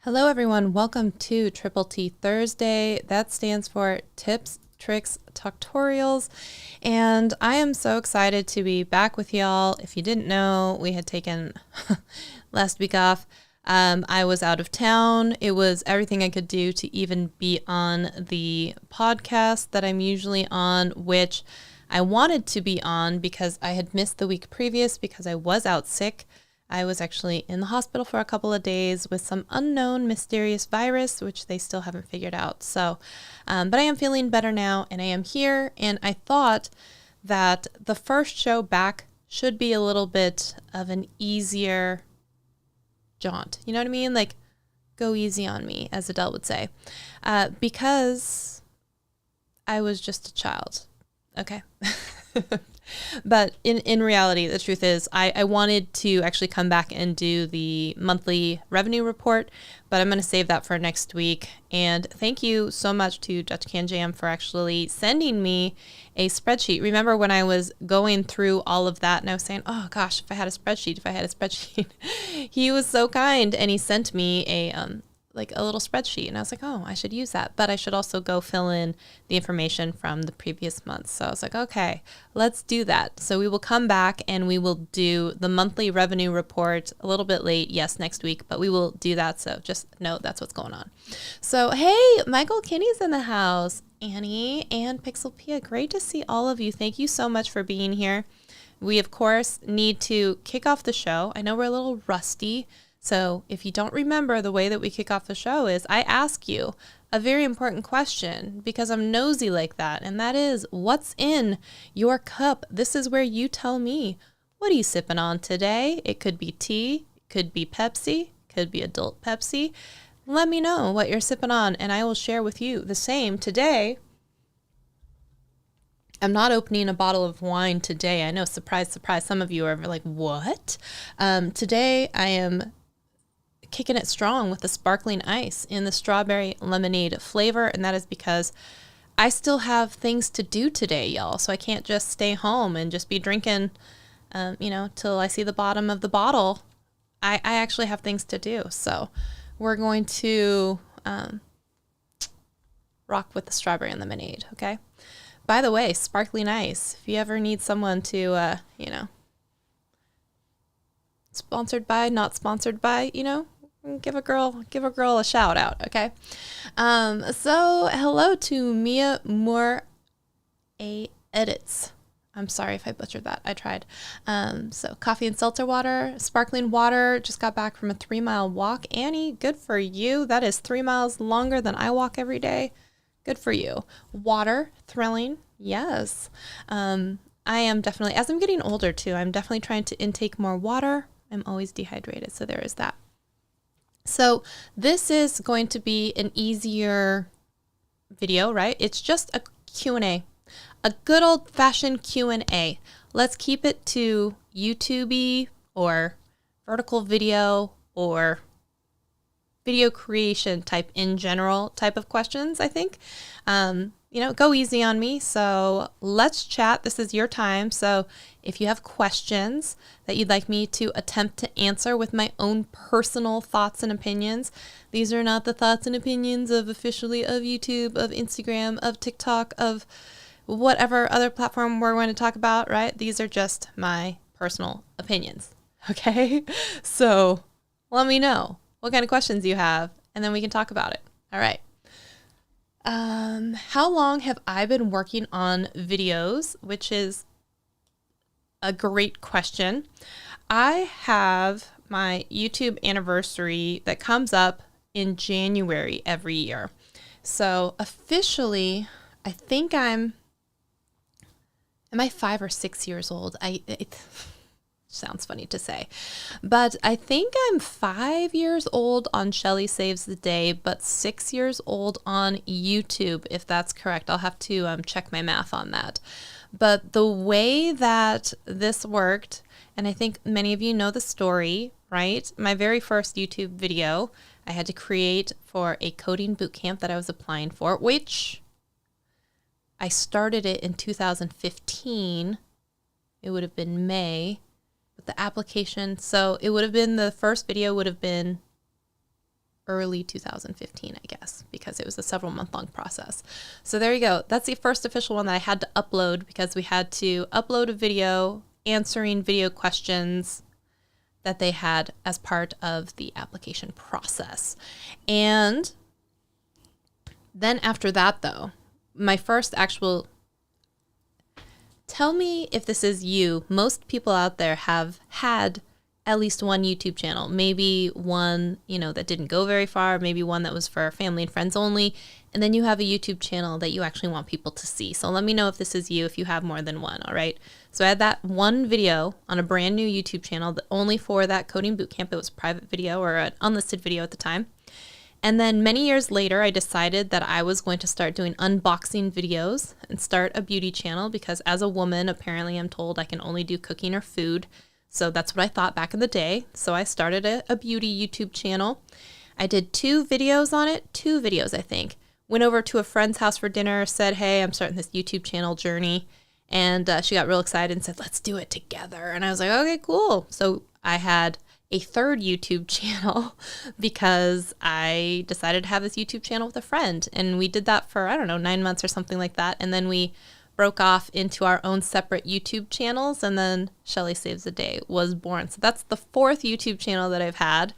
Hello everyone, welcome to Triple T Thursday. That stands for Tips, Tricks, Tutorials, and I am so excited to be back with y'all. If you didn't know, we had taken last week off. I was out of town. It was everything I could do to even be on the podcast that I'm usually on, which I wanted to be on because I had missed the week previous because I was out sick. I was actually in the hospital for a couple of days with some unknown mysterious virus, which they still haven't figured out. So, but I am feeling better now and I am here. And I thought that the first show back should be a little bit of an easier jaunt. You know what I mean? Like, go easy on me, as Adele would say, because I was just a child. Okay. But in reality, the truth is I wanted to actually come back and do the monthly revenue report, but I'm going to save that for next week. And thank you so much to Dutch Can Jam for actually sending me a spreadsheet. Remember when I was going through all of that and I was saying, oh gosh, if I had a spreadsheet, he was so kind and he sent me a little spreadsheet, and I was like, oh, I should use that, but I should also go fill in the information from the previous month. So I was like, okay, let's do that. So we will come back and we will do the monthly revenue report a little bit late. Yes, next week, but we will do that. So just know that's what's going on. So, hey, Michael Kinney's in the house, Annie and Pixelpia. Great to see all of you. Thank you so much for being here. We, of course, need to kick off the show. I know we're a little rusty. So if you don't remember, the way that we kick off the show is I ask you a very important question because I'm nosy like that. And that is, what's in your cup? This is where you tell me, what are you sipping on today? It could be tea, it could be Pepsi, could be adult Pepsi. Let me know what you're sipping on and I will share with you the same today. I'm not opening a bottle of wine today. I know, surprise, surprise. Some of you are like, what? Today I am kicking it strong with the sparkling ice in the strawberry lemonade flavor. And that is because I still have things to do today, y'all. So I can't just stay home and just be drinking, till I see the bottom of the bottle. I actually have things to do. So we're going to rock with the strawberry and lemonade. Okay. By the way, sparkling ice, if you ever need someone to, sponsored by, not sponsored by, give a girl a shout out. Okay. So hello to Mia Moore Edits. I'm sorry if I butchered that. I tried. So coffee and seltzer water, sparkling water, just got back from a 3-mile walk. Annie, good for you. That is 3 miles longer than I walk every day. Good for you. Water, thrilling. Yes. I am definitely, as I'm getting older too, I'm definitely trying to intake more water. I'm always dehydrated. So there is that. So this is going to be an easier video, right? It's just a Q&A, a good old fashioned Q&A. Let's keep it to YouTube-y or vertical video or video creation type in general type of questions, I think. Go easy on me. So let's chat. This is your time. So if you have questions that you'd like me to attempt to answer with my own personal thoughts and opinions, these are not the thoughts and opinions of YouTube, of Instagram, of TikTok, of whatever other platform we're going to talk about, right? These are just my personal opinions. Okay. So let me know what kind of questions you have, and then we can talk about it. All right. How long have I been working on videos? Which is a great question. I have my YouTube anniversary that comes up in January every year. So officially, I think am I 5 or 6 years old? It sounds funny to say, but I think I'm 5 years old on Shelly Saves the Day, but 6 years old on YouTube, if that's correct. I'll have to check my math on that. But the way that this worked, and I think many of you know the story, right? My very first YouTube video I had to create for a coding bootcamp that I was applying for, which I started it in 2015. It would have been May. The application, so it would have been, the first video would have been early 2015, I guess, because it was a several month long process. So there you go. That's the first official one that I had to upload, because we had to upload a video answering video questions that they had as part of the application process. And then after that, though, my first actual, tell me if this is you. Most people out there have had at least one YouTube channel, maybe one, that didn't go very far, maybe one that was for family and friends only, and then you have a YouTube channel that you actually want people to see. So let me know if this is you, if you have more than one, all right? So I had that one video on a brand new YouTube channel only for that coding bootcamp. It was a private video, or an unlisted video at the time. And then many years later, I decided that I was going to start doing unboxing videos and start a beauty channel, because as a woman, apparently I'm told I can only do cooking or food. So that's what I thought back in the day. So I started a beauty YouTube channel. I did 2 videos on it, 2 videos, I think. Went over to a friend's house for dinner, said, hey, I'm starting this YouTube channel journey. And she got real excited and said, let's do it together. And I was like, okay, cool. So I had a third YouTube channel because I decided to have this YouTube channel with a friend. And we did that for, 9 months or something like that. And then we broke off into our own separate YouTube channels. And then Shelly Saves the Day was born. So that's the 4th YouTube channel that I've had.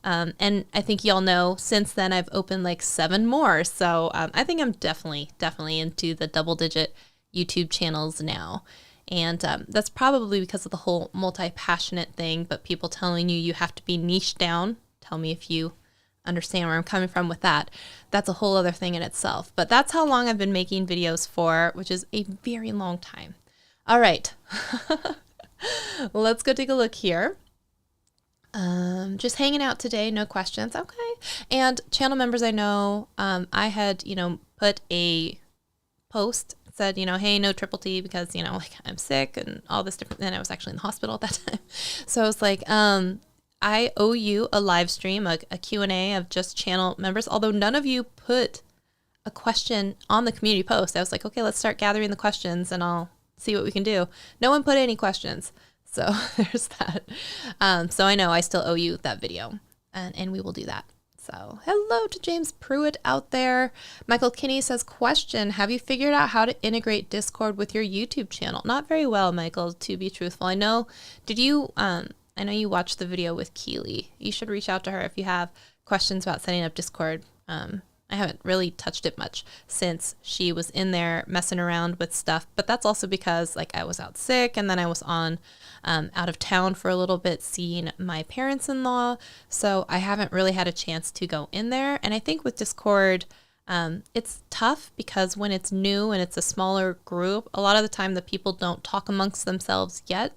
And I think y'all know since then I've opened like 7 more. So I think I'm definitely into the double-digit YouTube channels now. And that's probably because of the whole multi-passionate thing, but people telling you have to be niched down. Tell me if you understand where I'm coming from with that. That's a whole other thing in itself. But that's how long I've been making videos for, which is a very long time. All right. Let's go take a look here. Just hanging out today, no questions. Okay. And channel members, I know I had, put a post, said, hey, no triple T, because, I'm sick and all this different, and I was actually in the hospital at that time. So I was like, I owe you a live stream, a Q&A of just channel members, although none of you put a question on the community post. I was like, okay, let's start gathering the questions and I'll see what we can do. No one put any questions. So there's that. So I know I still owe you that video, and we will do that. So hello to James Pruitt out there. Michael Kinney says, question, have you figured out how to integrate Discord with your YouTube channel? Not very well, Michael, to be truthful. I know you watched the video with Keely. You should reach out to her if you have questions about setting up Discord. I haven't really touched it much since she was in there messing around with stuff, but that's also because I was out sick, and then I was on out of town for a little bit seeing my parents-in-law, so I haven't really had a chance to go in there. And I think with Discord, it's tough because when it's new and it's a smaller group, a lot of the time the people don't talk amongst themselves yet.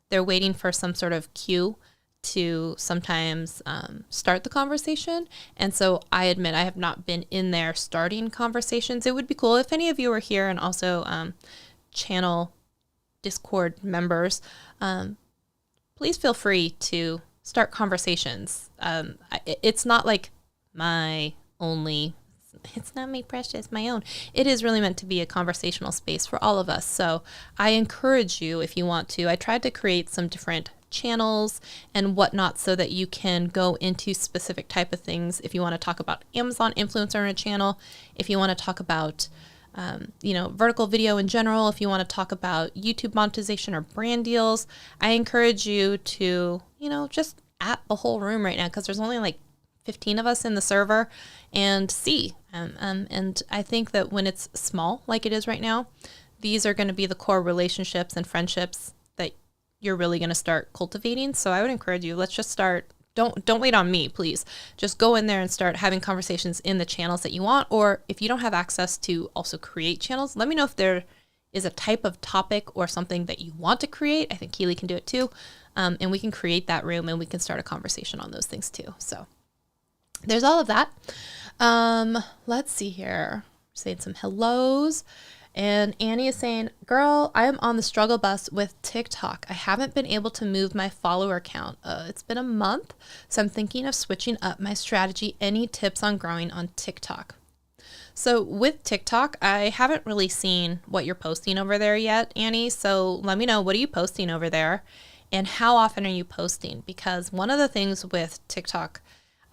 They're waiting for some sort of cue to sometimes start the conversation. And so I admit I have not been in there starting conversations. It would be cool if any of you are here and also channel Discord members. Please feel free to start conversations. It's not like it's not my precious, my own. It is really meant to be a conversational space for all of us. So I encourage you, if you want to, I tried to create some different channels and whatnot so that you can go into specific type of things. If you want to talk about Amazon influencer in a channel, if you want to talk about vertical video in general, if you want to talk about YouTube monetization or brand deals, I encourage you to, just at a whole room right now, because there's only like 15 of us in the server, and see. And I think that when it's small like it is right now, these are going to be the core relationships and friendships that you're really going to start cultivating. So I would encourage you, let's just start. Don't wait on me, please. Just go in there and start having conversations in the channels that you want. Or if you don't have access to also create channels, let me know if there is a type of topic or something that you want to create. I think Keely can do it too. And we can create that room and we can start a conversation on those things too. So there's all of that. Let's see here. Saying some hellos. And Annie is saying, girl, I am on the struggle bus with TikTok. I haven't been able to move my follower count. It's been a month, so I'm thinking of switching up my strategy. Any tips on growing on TikTok? So with TikTok, I haven't really seen what you're posting over there yet, Annie. So let me know, what are you posting over there and how often are you posting? Because one of the things with TikTok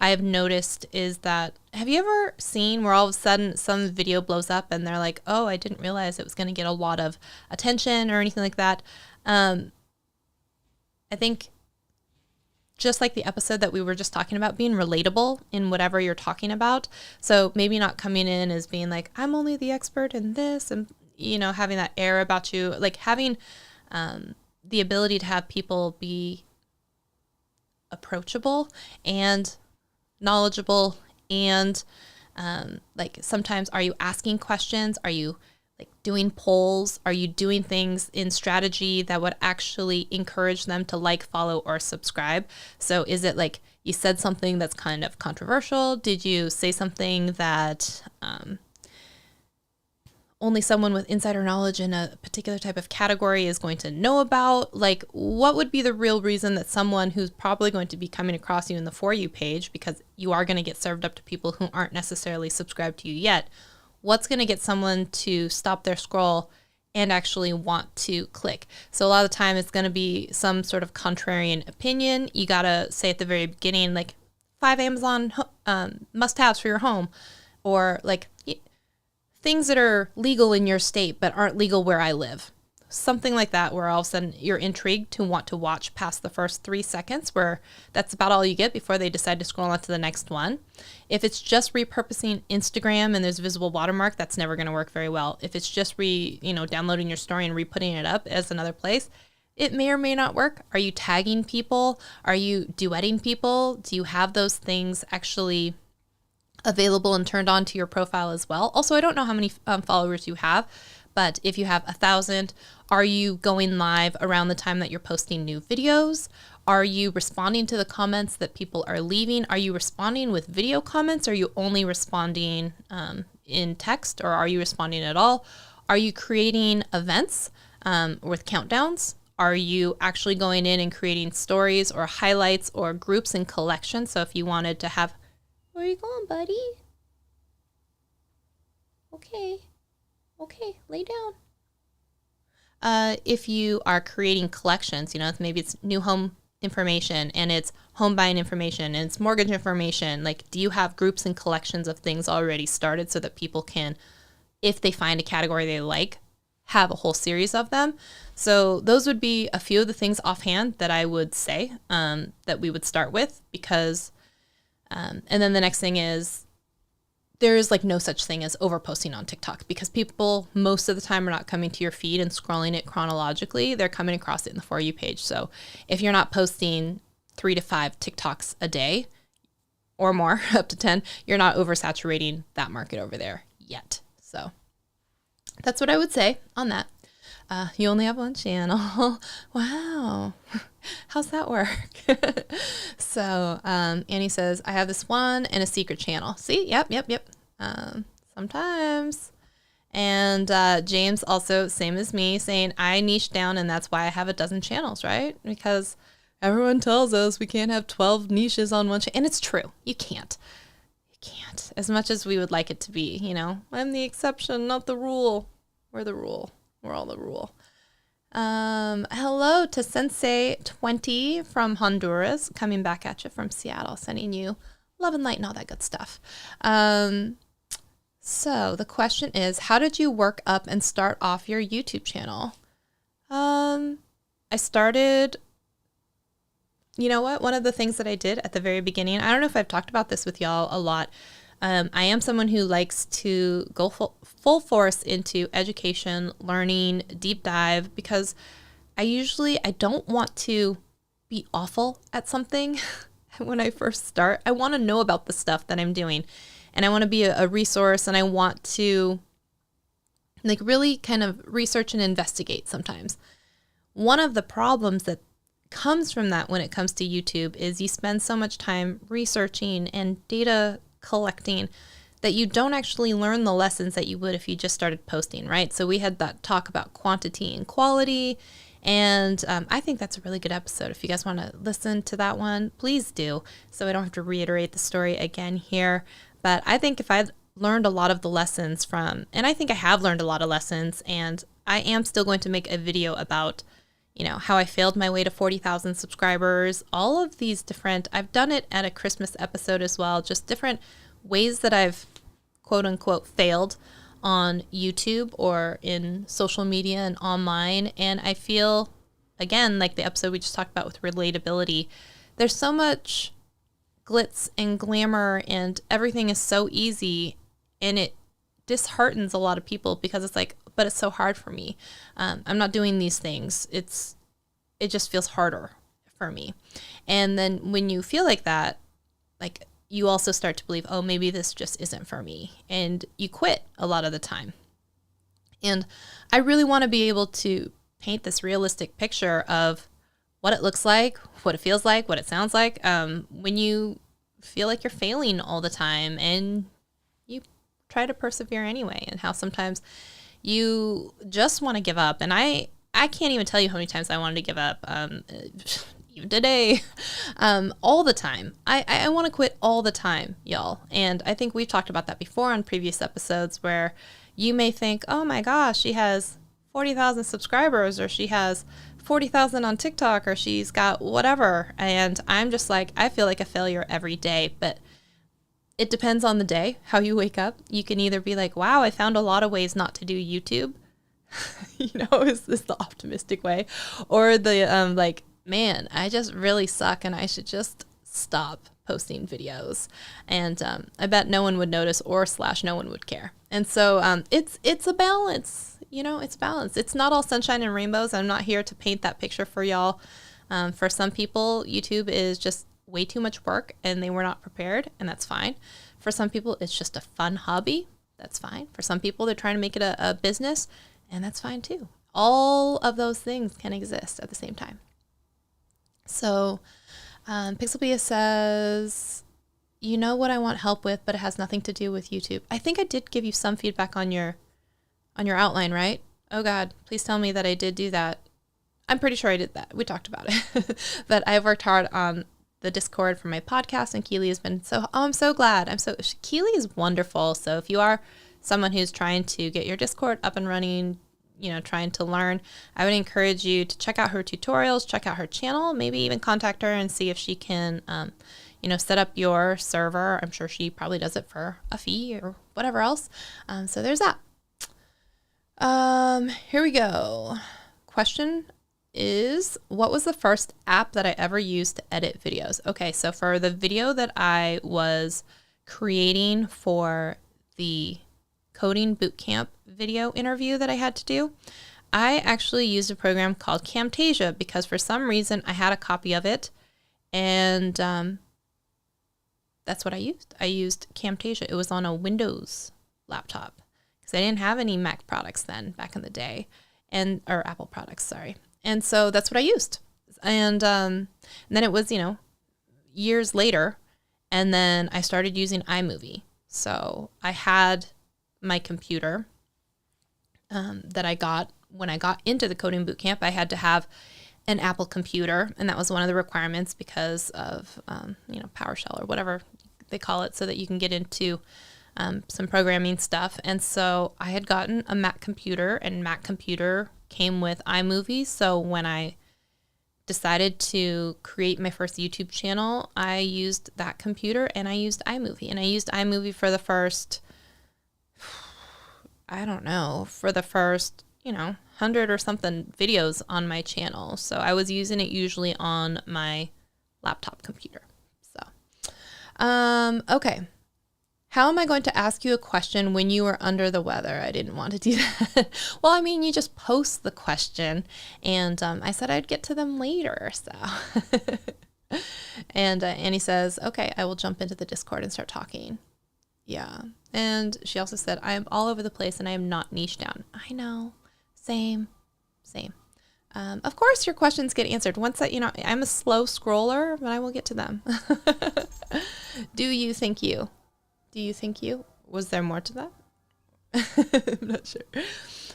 I have noticed is that, have you ever seen where all of a sudden some video blows up and they're like, oh, I didn't realize it was going to get a lot of attention or anything like that? I think just like the episode that we were just talking about, being relatable in whatever you're talking about. So maybe not coming in as being like, I'm only the expert in this, and, you know, having that air about you, like having the ability to have people be approachable and knowledgeable, and like sometimes, are you asking questions? Are you like doing polls? Are you doing things in strategy that would actually encourage them to like, follow, or subscribe? So is it like you said something that's kind of controversial? Did you say something that only someone with insider knowledge in a particular type of category is going to know about? Like, what would be the real reason that someone who's probably going to be coming across you in the For You page, because you are going to get served up to people who aren't necessarily subscribed to you yet, what's going to get someone to stop their scroll and actually want to click? So a lot of the time it's going to be some sort of contrarian opinion. You got to say at the very beginning, like 5 Amazon must-haves for your home, or like things that are legal in your state but aren't legal where I live. Something like that, where all of a sudden you're intrigued to want to watch past the first 3 seconds, where that's about all you get before they decide to scroll on to the next one. If it's just repurposing Instagram and there's a visible watermark, that's never going to work very well. If it's just downloading your story and re-putting it up as another place, it may or may not work. Are you tagging people? Are you duetting people? Do you have those things actually available and turned on to your profile as well? Also, I don't know how many followers you have, but if you have 1,000, are you going live around the time that you're posting new videos? Are you responding to the comments that people are leaving? Are you responding with video comments? Are you only responding in text, or are you responding at all? Are you creating events with countdowns? Are you actually going in and creating stories or highlights or groups and collections? So if you wanted to have, where are you going, buddy? Okay, lay down. If you are creating collections, maybe it's new home information and it's home buying information and it's mortgage information. Like, do you have groups and collections of things already started so that people can, if they find a category they like, have a whole series of them? So those would be a few of the things offhand that I would say that we would start with, because, and then the next thing is, there is like no such thing as overposting on TikTok, because people most of the time are not coming to your feed and scrolling it chronologically. They're coming across it in the For You page. So if you're not posting 3 to 5 TikToks a day or more, up to 10, you're not oversaturating that market over there yet. So that's what I would say on that. You only have one channel. Wow. How's that work? So Annie says, I have this one and a secret channel. See? Yep. Sometimes. And James also, same as me, saying I niche down, and that's why I have a dozen channels, right? Because everyone tells us we can't have 12 niches on one channel. And it's true. You can't. As much as we would like it to be, I'm the exception, not the rule. We're the rule. We're all the rule. Hello to Sensei 20 from Honduras, coming back at you from Seattle, sending you love and light and all that good stuff. So the question is, how did you work up and start off your YouTube channel? I started, one of the things that I did at the very beginning, I don't know if I've talked about this with y'all a lot. I am someone who likes to go full force into education, learning, deep dive, because I don't want to be awful at something when I first start. I want to know about the stuff that I'm doing, and I want to be a resource, and I want to like really kind of research and investigate sometimes. One of the problems that comes from that when it comes to YouTube is you spend so much time researching and data collecting that you don't actually learn the lessons that you would if you just started posting, right? So we had that talk about quantity and quality, and I think that's a really good episode. If you guys want to listen to that one, please do, so I don't have to reiterate the story again here. But I think if I learned a lot of the lessons from, and I think I have learned a lot of lessons, and I am still going to make a video about, you know, how I failed my way to 40,000 subscribers, all of these different, I've done it at a Christmas episode as well, just different ways that I've quote unquote failed on YouTube or in social media and online. And I feel, again, like the episode we just talked about with relatability, there's so much glitz and glamour and everything is so easy, and it disheartens a lot of people because it's like, but it's so hard for me. I'm not doing these things. It just feels harder for me. And then when you feel like that, like you also start to believe, oh, maybe this just isn't for me. And you quit a lot of the time. And I really want to be able to paint this realistic picture of what it looks like, what it feels like, what it sounds like, when you feel like you're failing all the time and you try to persevere anyway, and how sometimes you just want to give up. And I can't even tell you how many times I wanted to give up, even today, all the time. I want to quit all the time, y'all. And I think we've talked about that before on previous episodes, where you may think, oh my gosh, she has 40,000 subscribers, or she has 40,000 on TikTok, or she's got whatever. And I'm just like, I feel like a failure every day, but it depends on the day, how you wake up. You can either be like, wow, I found a lot of ways not to do YouTube. Is this the optimistic way? Or the like, man, I just really suck and I should just stop posting videos. And I bet no one would notice, or / no one would care. And so it's a balance. It's balance. It's not all sunshine and rainbows. I'm not here to paint that picture for y'all. For some people, YouTube is just way too much work and they were not prepared, and that's fine. For some people, it's just a fun hobby. That's fine. For some people, they're trying to make it a business, and that's fine too. All of those things can exist at the same time. So Pixelbia says, you know what I want help with, but it has nothing to do with YouTube. I think I did give you some feedback on your outline, right? Oh God, please tell me that I did do that. I'm pretty sure I did that. We talked about it. But I've worked hard on the Discord for my podcast, and Keely has been I'm so glad. Keely is wonderful. So if you are someone who's trying to get your Discord up and running, trying to learn, I would encourage you to check out her tutorials, check out her channel, maybe even contact her and see if she can, set up your server. I'm sure she probably does it for a fee or whatever else. So there's that. Here we go. Question is, what was the first app that I ever used to edit videos? Okay, so for the video that I was creating for the coding bootcamp video interview that I had to do, I actually used a program called Camtasia because for some reason I had a copy of it, and that's what I used. I used Camtasia. It was on a Windows laptop because I didn't have any Mac products then back in the day, or Apple products, sorry. And so that's what I used. And then it was, years later, and then I started using iMovie. So I had my computer that I got when I got into the coding bootcamp. I had to have an Apple computer, and that was one of the requirements because of, PowerShell or whatever they call it, so that you can get into some programming stuff. And so I had gotten a Mac computer, and Mac computer came with iMovie. So when I decided to create my first YouTube channel, I used that computer and I used iMovie. And I used iMovie for the first, 100 or something videos on my channel. So I was using it usually on my laptop computer. So, okay. How am I going to ask you a question when you are under the weather? I didn't want to do that. Well, I mean, you just post the question, and I said I'd get to them later. So, and Annie says, okay, I will jump into the Discord and start talking. Yeah. And she also said, I am all over the place and I am not niche down. I know. Same. Of course, your questions get answered. Once that, I'm a slow scroller, but I will get to them. Do you think you? Was there more to that? I'm not sure.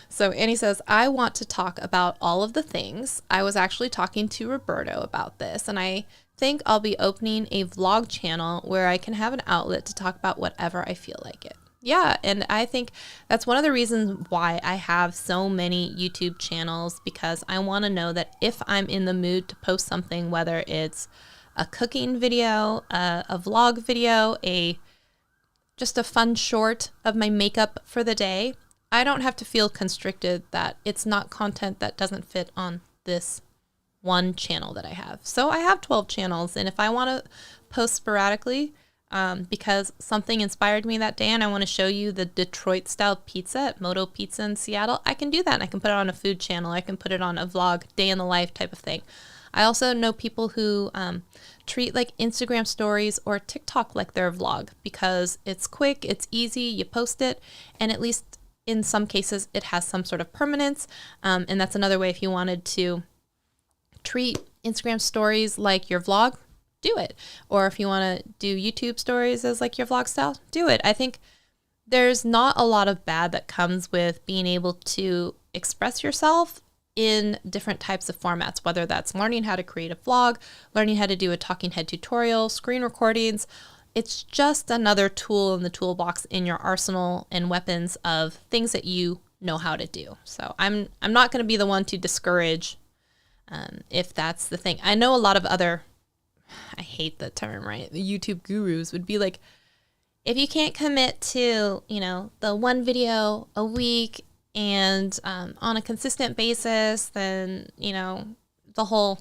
So Annie says, I want to talk about all of the things. I was actually talking to Roberto about this, and I think I'll be opening a vlog channel where I can have an outlet to talk about whatever I feel like it. Yeah, and I think that's one of the reasons why I have so many YouTube channels, because I want to know that if I'm in the mood to post something, whether it's a cooking video, a vlog video, just a fun short of my makeup for the day, I don't have to feel constricted that it's not content that doesn't fit on this one channel that I have. So I have 12 channels, and if I want to post sporadically because something inspired me that day and I want to show you the Detroit style pizza at Moto Pizza in Seattle, I can do that, and I can put it on a food channel. I can put it on a vlog, day in the life type of thing. I also know people who treat like Instagram stories or TikTok like their vlog, because it's quick, it's easy, you post it, and at least in some cases it has some sort of permanence. And that's another way if you wanted to treat Instagram stories like your vlog, do it. Or if you want to do YouTube stories as like your vlog style, do it. I think there's not a lot of bad that comes with being able to express yourself in different types of formats, whether that's learning how to create a vlog, learning how to do a talking head tutorial, screen recordings. It's just another tool in the toolbox in your arsenal and weapons of things that you know how to do. So I'm not going to be the one to discourage if that's the thing. I know a lot of other, I hate the term, right? The YouTube gurus would be like, if you can't commit to, the one video a week and on a consistent basis, then, the whole,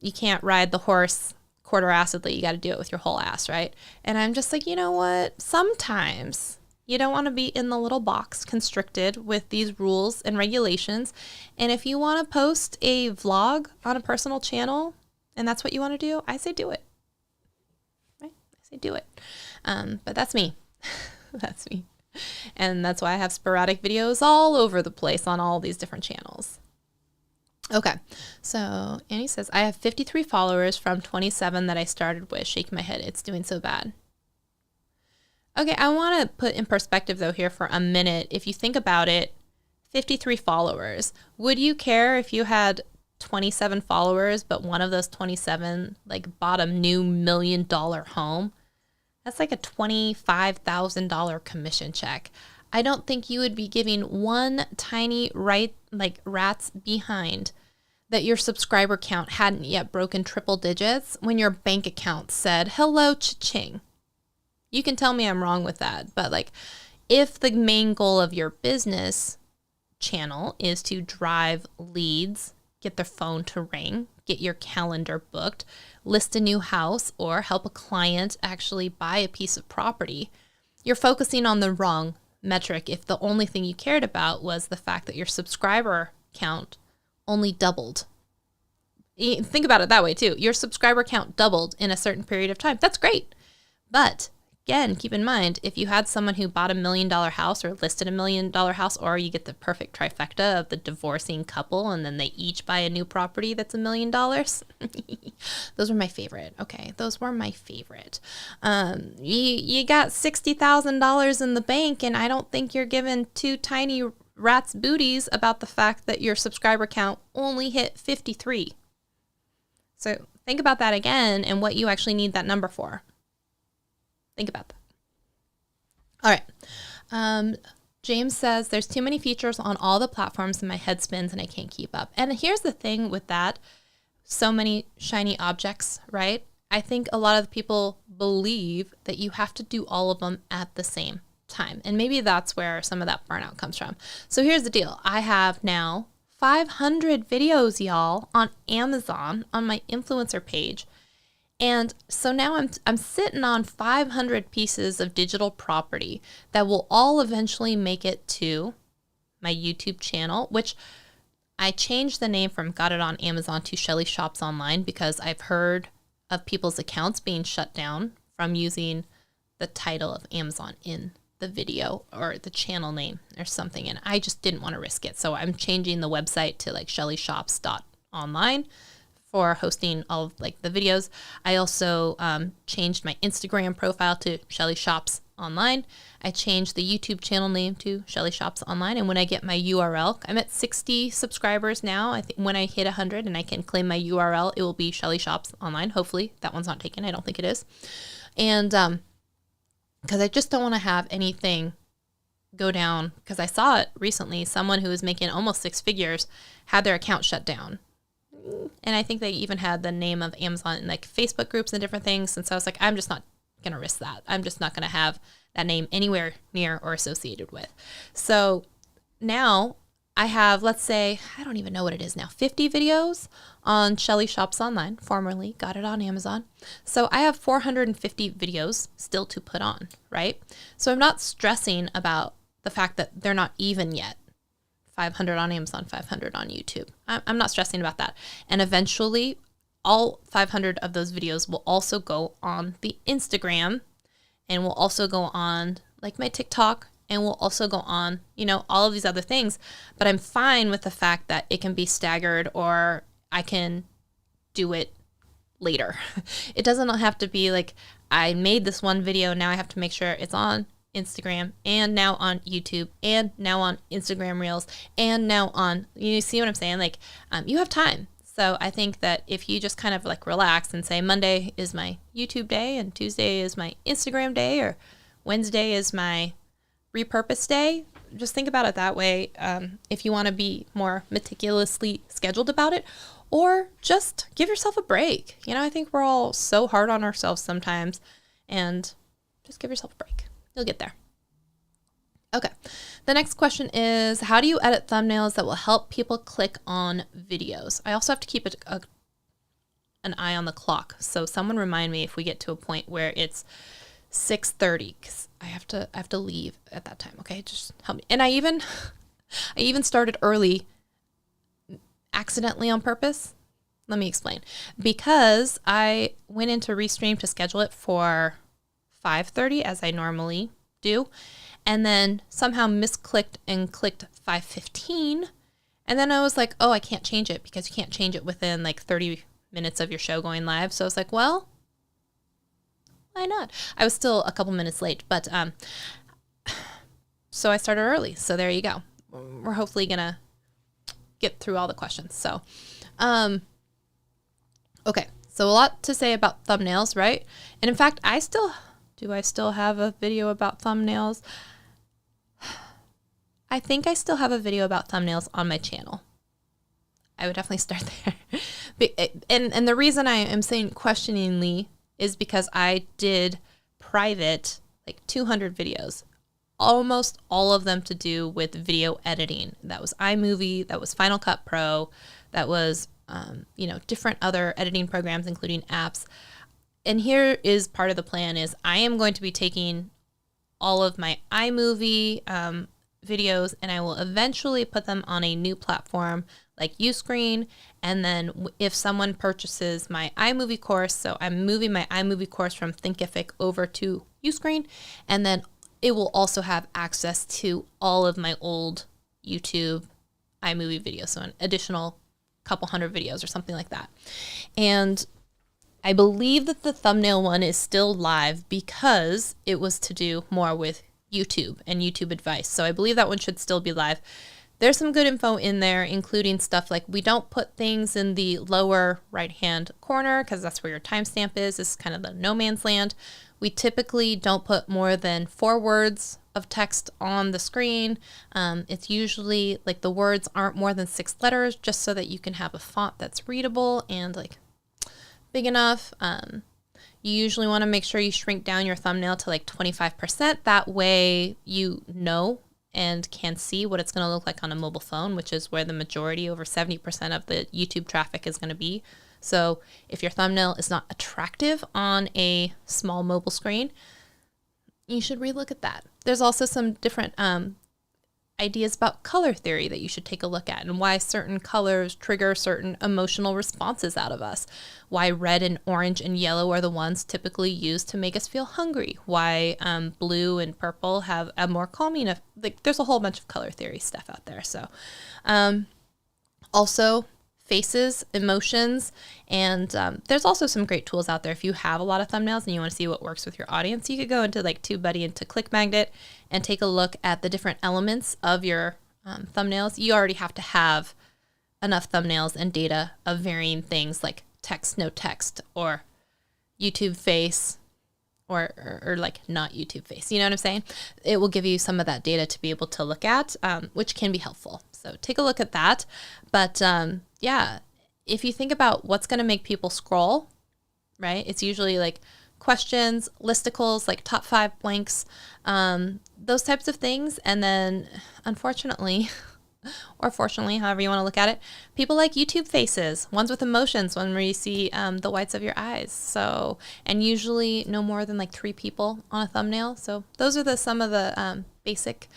you can't ride the horse quarter-assedly. You got to do it with your whole ass, right? And I'm just like, you know what? Sometimes you don't want to be in the little box constricted with these rules and regulations. And if you want to post a vlog on a personal channel and that's what you want to do, I say do it. Right? I say do it. But that's me. That's me. And that's why I have sporadic videos all over the place on all these different channels. Okay, so Annie says, I have 53 followers from 27 that I started with. Shake my head. It's doing so bad. Okay, I want to put in perspective, though, here for a minute. If you think about it, 53 followers. Would you care if you had 27 followers, but one of those 27 bought a new $1 million home? That's like a $25,000 commission check. I don't think you would be giving one tiny rat's behind that your subscriber count hadn't yet broken triple digits when your bank account said, hello, cha-ching. You can tell me I'm wrong with that, but if the main goal of your business channel is to drive leads, get their phone to ring, get your calendar booked, list a new house, or help a client actually buy a piece of property, you're focusing on the wrong metric if the only thing you cared about was the fact that your subscriber count only doubled. Think about it that way too. Your subscriber count doubled in a certain period of time. That's great. But again, keep in mind, if you had someone who bought $1 million house or listed $1 million house, or you get the perfect trifecta of the divorcing couple and then they each buy a new property that's $1 million. Those were my favorite. Okay, those were my favorite. You got $60,000 in the bank, and I don't think you're giving two tiny rats booties about the fact that your subscriber count only hit 53. So think about that again and what you actually need that number for. Think about that. All right. James says, there's too many features on all the platforms and my head spins and I can't keep up. And here's the thing with that. So many shiny objects, right? I think a lot of the people believe that you have to do all of them at the same time. And maybe that's where some of that burnout comes from. So here's the deal. I have now 500 videos, y'all, on Amazon on my influencer page. And so now I'm sitting on 500 pieces of digital property that will all eventually make it to my YouTube channel, which I changed the name from Got It on Amazon to Shelly Shops Online because I've heard of people's accounts being shut down from using the title of Amazon in the video or the channel name or something. And I just didn't want to risk it. So I'm changing the website to like shellyshops.online for hosting all of like the videos. I also changed my Instagram profile to Shelly Shops Online. I changed the YouTube channel name to Shelly Shops Online. And when I get my URL, I'm at 60 subscribers now. I think when I hit 100 and I can claim my URL, it will be Shelly Shops Online. Hopefully that one's not taken. I don't think it is. And because I just don't want to have anything go down, because I saw it recently. Someone who was making almost 6 figures had their account shut down. And I think they even had the name of Amazon in like Facebook groups and different things. And so I was like, I'm just not going to risk that. I'm just not going to have that name anywhere near or associated with. So now I have, let's say, I don't even know what it is now, 50 videos on Shelly Shops Online, formerly Got It on Amazon. So I have 450 videos still to put on, right? So I'm not stressing about the fact that they're not even yet. 500 on Amazon, 500 on YouTube. I'm not stressing about that. And eventually, all 500 of those videos will also go on the Instagram and will also go on like my TikTok and will also go on, you know, all of these other things. But I'm fine with the fact that it can be staggered or I can do it later. It doesn't have to be like I made this one video, now I have to make sure it's on Instagram and now on YouTube and now on Instagram Reels and now on, you see what I'm saying? Like you have time. So I think that if you just kind of like relax and say Monday is my YouTube day and Tuesday is my Instagram day or Wednesday is my repurpose day, just think about it that way. If you want to be more meticulously scheduled about it, or just give yourself a break. You know, I think we're all so hard on ourselves sometimes, and just give yourself a break. You'll get there. Okay. The next question is, how do you edit thumbnails that will help people click on videos? I also have to keep an eye on the clock. So someone remind me if we get to a point where it's 6:30, because I have to leave at that time. Okay. Just help me. And I even started early accidentally on purpose. Let me explain. Because I went into Restream to schedule it for 5:30 as I normally do, and then somehow misclicked and clicked 5:15, and then I was like, oh, I can't change it because you can't change it within like 30 minutes of your show going live. So I was like, well, why not? I was still a couple minutes late, but so I started early. So there you go. We're hopefully gonna get through all the questions. So okay, so a lot to say about thumbnails, right? And in fact, do I still have a video about thumbnails? I think I still have a video about thumbnails on my channel. I would definitely start there. And the reason I am saying questioningly is because I did private like 200 videos, almost all of them to do with video editing. That was iMovie, that was Final Cut Pro, that was different other editing programs, including apps. And here is part of the plan is I am going to be taking all of my iMovie videos and I will eventually put them on a new platform like Uscreen. And then if someone purchases my iMovie course, so I'm moving my iMovie course from Thinkific over to Uscreen, and then it will also have access to all of my old YouTube iMovie videos, so an additional couple hundred videos or something like that. And I believe that the thumbnail one is still live because it was to do more with YouTube and YouTube advice. So I believe that one should still be live. There's some good info in there, including stuff like we don't put things in the lower right-hand corner because that's where your timestamp is. This is kind of the no man's land. We typically don't put more than 4 words of text on the screen. It's usually like the words aren't more than 6 letters just so that you can have a font that's readable and like big enough. You usually want to make sure you shrink down your thumbnail to like 25%. That way you know and can see what it's going to look like on a mobile phone, which is where the majority, over 70% of the YouTube traffic is going to be. So if your thumbnail is not attractive on a small mobile screen, you should relook at that. There's also some different ideas about color theory that you should take a look at, and why certain colors trigger certain emotional responses out of us. Why red and orange and yellow are the ones typically used to make us feel hungry. Why blue and purple have a more calming effect. Like, there's a whole bunch of color theory stuff out there. So also faces, emotions, and there's also some great tools out there. If you have a lot of thumbnails and you want to see what works with your audience, you could go into like TubeBuddy and to ClickMagnet and take a look at the different elements of your thumbnails. You already have to have enough thumbnails and data of varying things like text, no text, or YouTube face, or like not YouTube face. You know what I'm saying? It will give you some of that data to be able to look at, which can be helpful. So take a look at that. But yeah, if you think about what's going to make people scroll, right? It's usually like questions, listicles, like top 5 blanks, those types of things. And then unfortunately, or fortunately, however you want to look at it, people like YouTube faces, ones with emotions, one where you see the whites of your eyes. So, and usually no more than like 3 people on a thumbnail. So those are some of the basic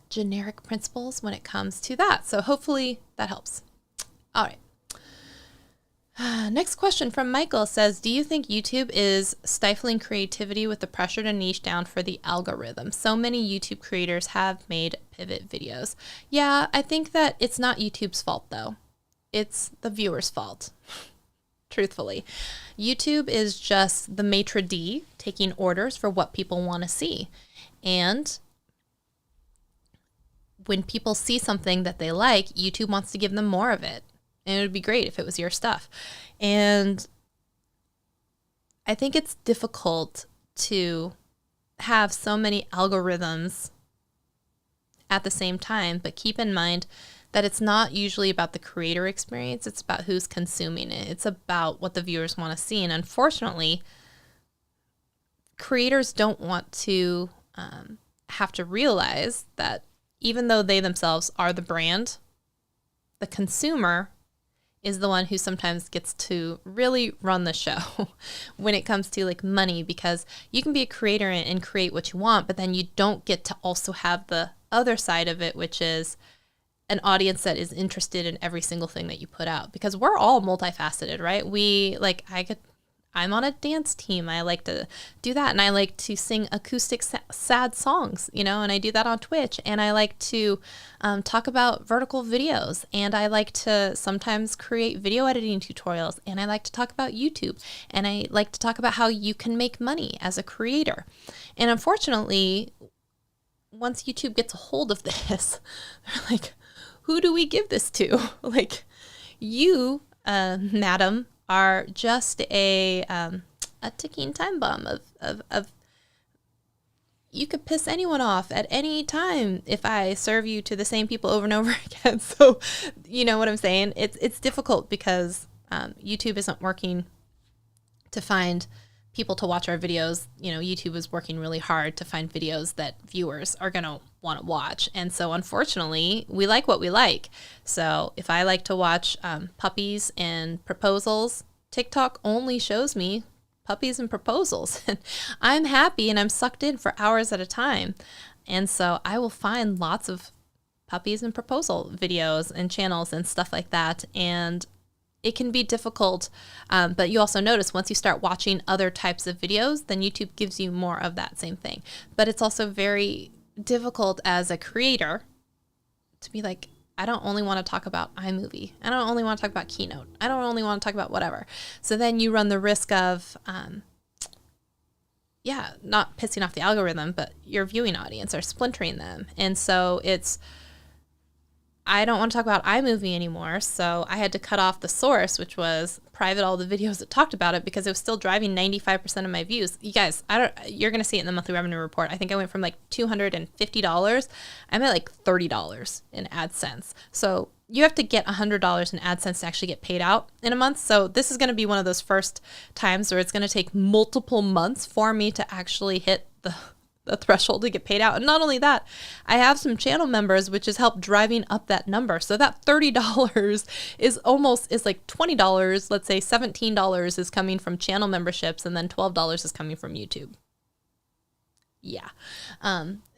generic principles when it comes to that. So hopefully that helps. All right. Next question from Michael says, do you think YouTube is stifling creativity with the pressure to niche down for the algorithm? So many YouTube creators have made pivot videos. Yeah, I think that it's not YouTube's fault though. It's the viewer's fault. Truthfully. YouTube is just the maitre d' taking orders for what people want to see. And when people see something that they like, YouTube wants to give them more of it. And it would be great if it was your stuff. And I think it's difficult to have so many algorithms at the same time, but keep in mind that it's not usually about the creator experience. It's about who's consuming it. It's about what the viewers want to see. And unfortunately, creators don't want to have to realize that even though they themselves are the brand, the consumer is the one who sometimes gets to really run the show when it comes to like money, because you can be a creator and create what you want, but then you don't get to also have the other side of it, which is an audience that is interested in every single thing that you put out, because we're all multifaceted, right? I'm on a dance team. I like to do that. And I like to sing acoustic sad songs, and I do that on Twitch. And I like to talk about vertical videos. And I like to sometimes create video editing tutorials. And I like to talk about YouTube. And I like to talk about how you can make money as a creator. And unfortunately, once YouTube gets a hold of this, they're like, who do we give this to? Like, you, madam, are just a ticking time bomb of you could piss anyone off at any time if I serve you to the same people over and over again. So you know what I'm saying? It's difficult because YouTube isn't working to find people to watch our videos. YouTube is working really hard to find videos that viewers are going to want to watch. And so unfortunately, we like what we like. So if I like to watch puppies and proposals, TikTok only shows me puppies and proposals. And I'm happy and I'm sucked in for hours at a time. And so I will find lots of puppies and proposal videos and channels and stuff like that. And it can be difficult, but you also notice once you start watching other types of videos, then YouTube gives you more of that same thing. But it's also very difficult as a creator to be like, I don't only want to talk about iMovie. I don't only want to talk about Keynote. I don't only want to talk about whatever. So then you run the risk of, not pissing off the algorithm, but your viewing audience or splintering them. And so I don't want to talk about iMovie anymore, so I had to cut off the source, which was private all the videos that talked about it, because it was still driving 95% of my views. You guys, you're going to see it in the monthly revenue report. I think I went from like $250. I'm at like $30 in AdSense. So you have to get $100 in AdSense to actually get paid out in a month. So this is going to be one of those first times where it's going to take multiple months for me to actually hit the threshold to get paid out. And not only that, I have some channel members, which has helped driving up that number. So that $30 is like $20. Let's say $17 is coming from channel memberships, and then $12 is coming from YouTube. Yeah.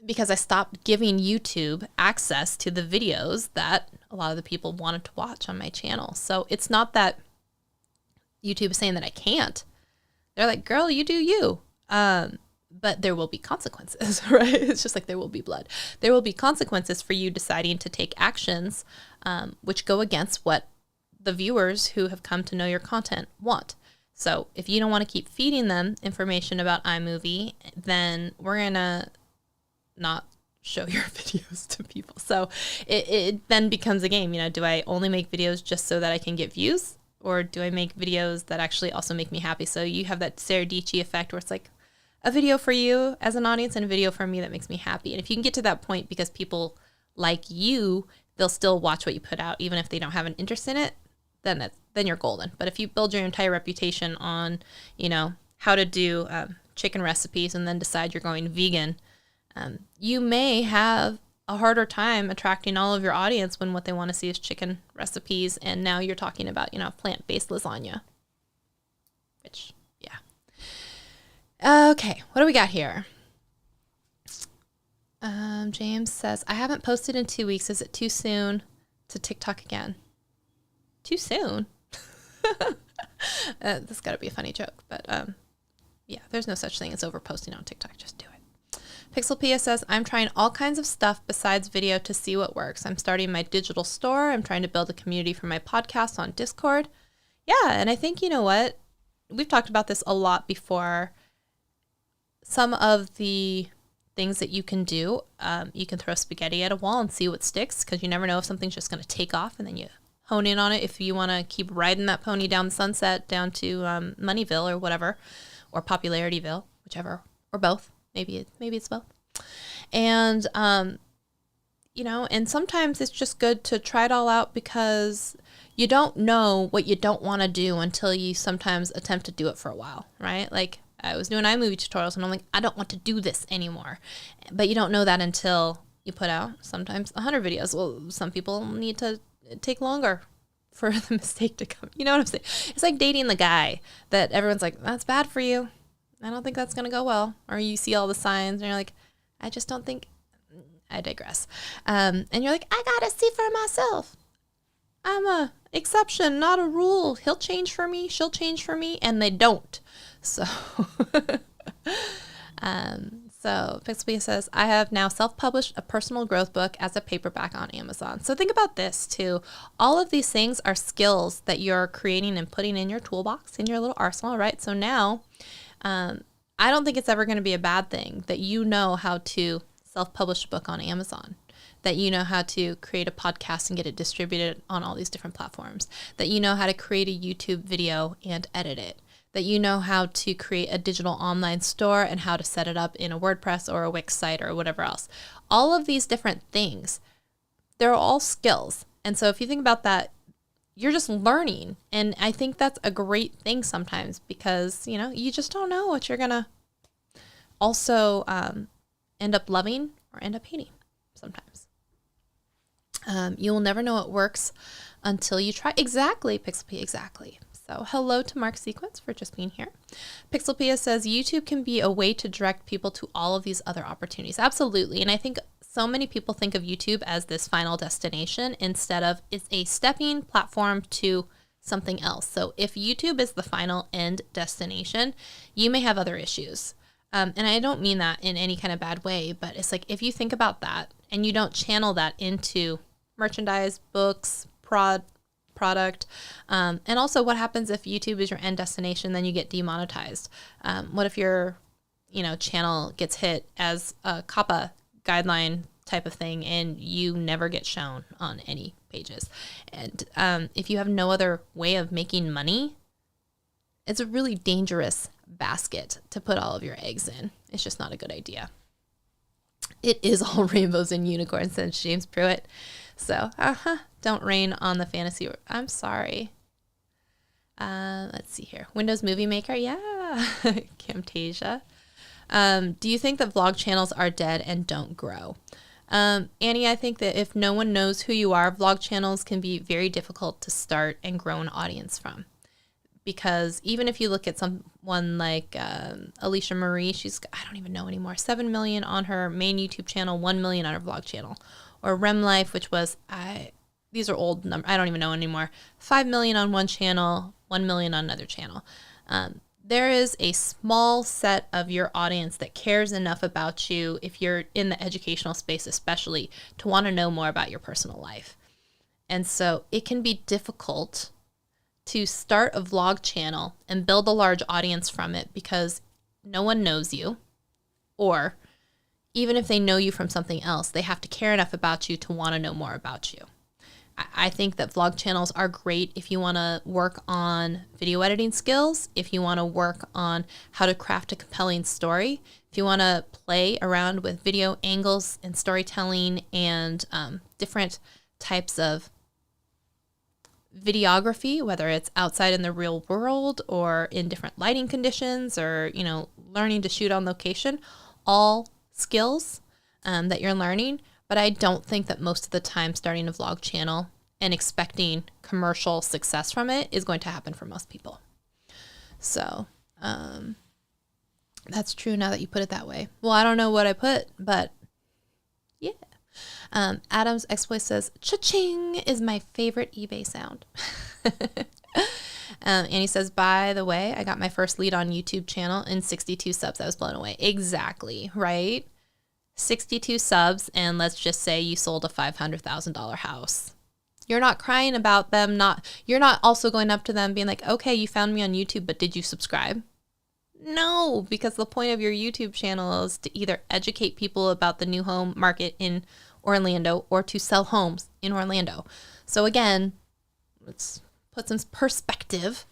Because I stopped giving YouTube access to the videos that a lot of the people wanted to watch on my channel. So it's not that YouTube is saying that I can't. They're like, girl, you do you. But there will be consequences, right? It's just like there will be blood. There will be consequences for you deciding to take actions which go against what the viewers who have come to know your content want. So if you don't want to keep feeding them information about iMovie, then we're going to not show your videos to people. So it then becomes a game. You know, do I only make videos just so that I can get views? Or do I make videos that actually also make me happy? So you have that Serdici effect where it's like, a video for you as an audience and a video for me that makes me happy. And if you can get to that point because people like you, they'll still watch what you put out, even if they don't have an interest in it, then you're golden. But if you build your entire reputation on, you know, how to do chicken recipes and then decide you're going vegan, you may have a harder time attracting all of your audience when what they want to see is chicken recipes. And now you're talking about, you know, plant-based lasagna, which... Okay, what do we got here? James says, I haven't posted in 2 weeks. Is it too soon to TikTok again? Too soon? This got to be a funny joke, but yeah, there's no such thing as overposting on TikTok. Just do it. Pixel Pia says, I'm trying all kinds of stuff besides video to see what works. I'm starting my digital store. I'm trying to build a community for my podcast on Discord. Yeah, and I think, you know what? We've talked about this a lot before. Some of the things that you can do, you can throw spaghetti at a wall and see what sticks, because you never know if something's just going to take off, and then you hone in on it if you want to keep riding that pony down the sunset down to Moneyville or whatever, or Popularityville, whichever, or both. Maybe it's both. And, you know, and sometimes it's just good to try it all out because you don't know what you don't want to do until you sometimes attempt to do it for a while, right? Like, I was doing iMovie tutorials and I'm like, I don't want to do this anymore. But you don't know that until you put out sometimes 100 videos. Well, some people need to take longer for the mistake to come. You know what I'm saying? It's like dating the guy that everyone's like, that's bad for you. I don't think that's going to go well. Or you see all the signs and you're like, I just don't think, I digress. And you're like, I got to see for myself. I'm a exception, not a rule. He'll change for me. She'll change for me. And they don't. So, so Pixelbee says, I have now self-published a personal growth book as a paperback on Amazon. So think about this too. All of these things are skills that you're creating and putting in your toolbox, in your little arsenal, right? So now, I don't think it's ever going to be a bad thing that you know how to self-publish a book on Amazon, that you know how to create a podcast and get it distributed on all these different platforms, that you know how to create a YouTube video and edit it, that you know how to create a digital online store and how to set it up in a WordPress or a Wix site or whatever else. All of these different things, they're all skills. And so if you think about that, you're just learning. And I think that's a great thing sometimes because, you know, you just don't know what you're going to also end up loving or end up hating sometimes. You will never know what works until you try. Exactly, Pixelpia, exactly. So hello to Mark Sequence for just being here. Pixelpia says YouTube can be a way to direct people to all of these other opportunities. Absolutely. And I think so many people think of YouTube as this final destination instead of it's a stepping platform to something else. So if YouTube is the final end destination, you may have other issues. And I don't mean that in any kind of bad way, but it's like if you think about that and you don't channel that into merchandise, books, product, and also what happens if YouTube is your end destination, then you get demonetized. What if your, you know, channel gets hit as a COPPA guideline type of thing and you never get shown on any pages? And if you have no other way of making money, it's a really dangerous basket to put all of your eggs in. It's just not a good idea. It is all rainbows and unicorns, says James Pruitt. So, don't rain on the fantasy. I'm sorry. Let's see here. Windows Movie Maker. Yeah. Camtasia. Do you think that vlog channels are dead and don't grow? Annie, I think that if no one knows who you are, vlog channels can be very difficult to start and grow an audience from. Because even if you look at someone like Alicia Marie, I don't even know anymore, 7 million on her main YouTube channel, 1 million on her vlog channel. Or Rem Life, which was, these are old numbers, I don't even know anymore, 5 million on one channel, 1 million on another channel. There is a small set of your audience that cares enough about you, if you're in the educational space especially, to want to know more about your personal life. And so it can be difficult to start a vlog channel and build a large audience from it because no one knows you, or even if they know you from something else, they have to care enough about you to want to know more about you. I think that vlog channels are great if you want to work on video editing skills, if you want to work on how to craft a compelling story, if you want to play around with video angles and storytelling and different types of videography, whether it's outside in the real world or in different lighting conditions or, learning to shoot on location, all skills that you're learning. But I don't think that most of the time starting a vlog channel and expecting commercial success from it is going to happen for most people. So that's true now that you put it that way. Well, I don't know what I put, but yeah. Adam's exploit says, cha-ching is my favorite eBay sound. And he says, by the way, I got my first lead on YouTube channel and 62 subs. I was blown away. Exactly, right? 62 subs, and let's just say you sold a $500,000 house. You're not crying about them. You're not also going up to them being like, okay, you found me on YouTube, but did you subscribe? No, because the point of your YouTube channel is to either educate people about the new home market in Orlando or to sell homes in Orlando. So again, let's put some perspective.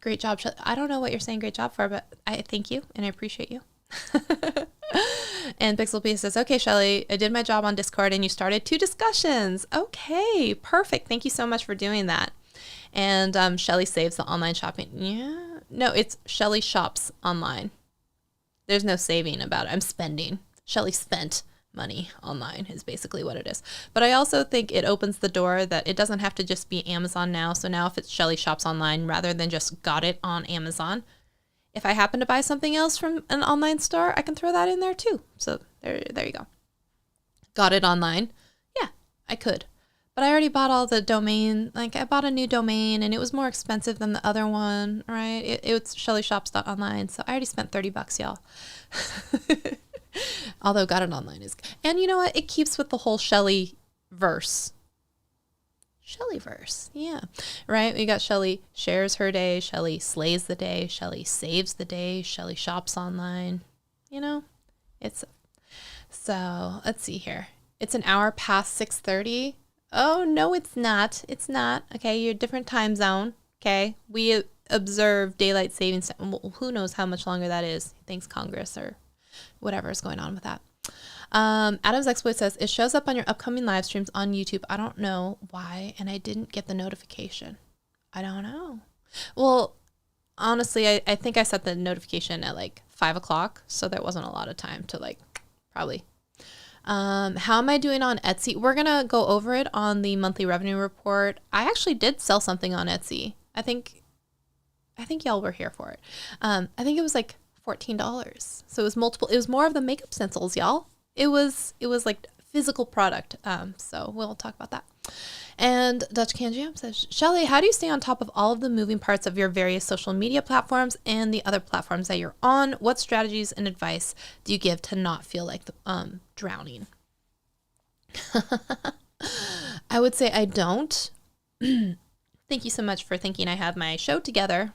Great job. I don't know what you're saying great job for, but I thank you and I appreciate you. And Pixel P says, okay, Shelly, I did my job on Discord and you started 2 discussions. Okay, perfect. Thank you so much for doing that. And Shelly Saves the online shopping. Yeah. No, it's Shelly Shops online. There's no saving about it. I'm spending. Shelly spent money online is basically what it is. But I also think it opens the door that it doesn't have to just be Amazon now. So now if it's Shelly Shops online rather than just got it on Amazon, if I happen to buy something else from an online store, I can throw that in there too. So there you go. Got it online. Yeah, I could. But I already bought all the domain. Like I bought a new domain and it was more expensive than the other one, right? It was shellyshops.online. So I already spent $30, y'all. Although got it online is, and you know what? It keeps with the whole Shelly verse. Shellyverse, yeah, right? We got Shelly shares her day, Shelly slays the day, Shelly saves the day, Shelly shops online. It's so. Let's see here. It's an hour past 6:30. Oh no, it's not. It's not. Okay, you're a different time zone. Okay, we observe daylight savings time. Well, who knows how much longer that is? Thanks, Congress or whatever is going on with that. Adam's exploit says, it shows up on your upcoming live streams on YouTube. I don't know why, and I didn't get the notification. I don't know. Well, honestly, I think I set the notification at like 5 o'clock, so there wasn't a lot of time to probably. How am I doing on Etsy? We're going to go over it on the monthly revenue report. I actually did sell something on Etsy. I think y'all were here for it. I think it was like $14. So it was multiple. It was more of the makeup stencils, y'all. It was like physical product. So we'll talk about that. And Dutch Can Jam says, Shelly, how do you stay on top of all of the moving parts of your various social media platforms and the other platforms that you're on? What strategies and advice do you give to not feel like drowning? I would say I don't. Thank you so much for thinking I have my show together.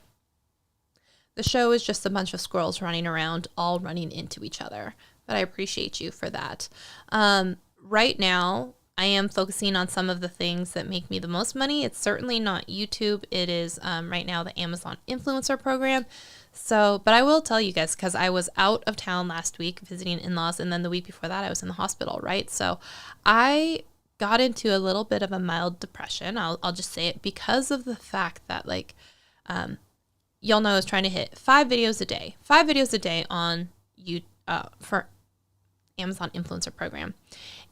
The show is just a bunch of squirrels running around, all running into each other. But I appreciate you for that. Right now, I am focusing on some of the things that make me the most money. It's certainly not YouTube. It is right now the Amazon Influencer Program. So, but I will tell you guys, because I was out of town last week visiting in-laws, and then the week before that I was in the hospital, right? So I got into a little bit of a mild depression. I'll just say it because of the fact that y'all know I was trying to hit 5 videos a day on for Amazon influencer program.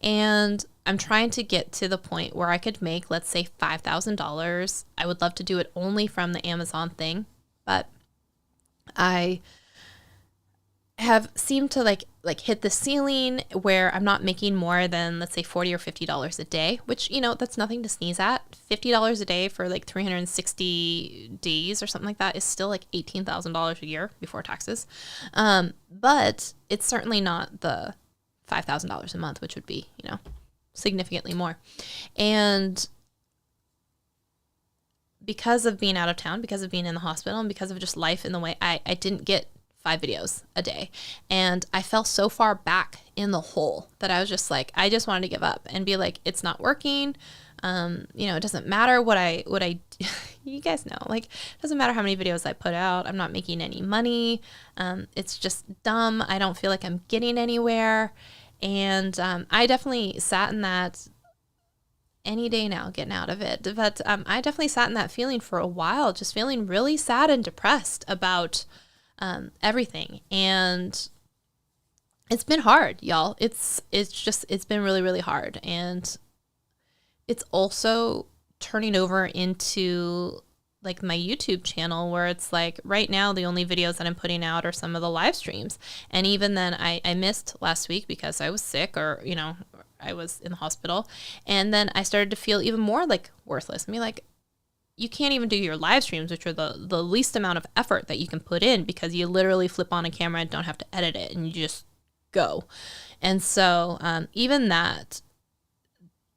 And I'm trying to get to the point where I could make, let's say, $5,000. I would love to do it only from the Amazon thing, but I have seemed to like hit the ceiling where I'm not making more than, let's say, $40 or $50 a day, which, that's nothing to sneeze at. $50 a day for like 360 days or something like that is still like $18,000 a year before taxes. But it's certainly not the $5,000 a month, which would be, significantly more. And because of being out of town, because of being in the hospital, and because of just life in the way, I didn't get 5 videos a day. And I fell so far back in the hole that I was just like, I just wanted to give up and be like, it's not working. It doesn't matter what I, you guys know, like, it doesn't matter how many videos I put out. I'm not making any money. It's just dumb. I don't feel like I'm getting anywhere. And I definitely sat in that any day now, getting out of it. But I definitely sat in that feeling for a while, just feeling really sad and depressed about everything. And it's been hard, y'all. It's been really, really hard. And it's also turning over into like my YouTube channel, where it's like right now the only videos that I'm putting out are some of the live streams. And even then I missed last week because I was sick, or, I was in the hospital. And then I started to feel even more like worthless. I mean, like, you can't even do your live streams, which are the least amount of effort that you can put in, because you literally flip on a camera and don't have to edit it, and you just go. And so even that,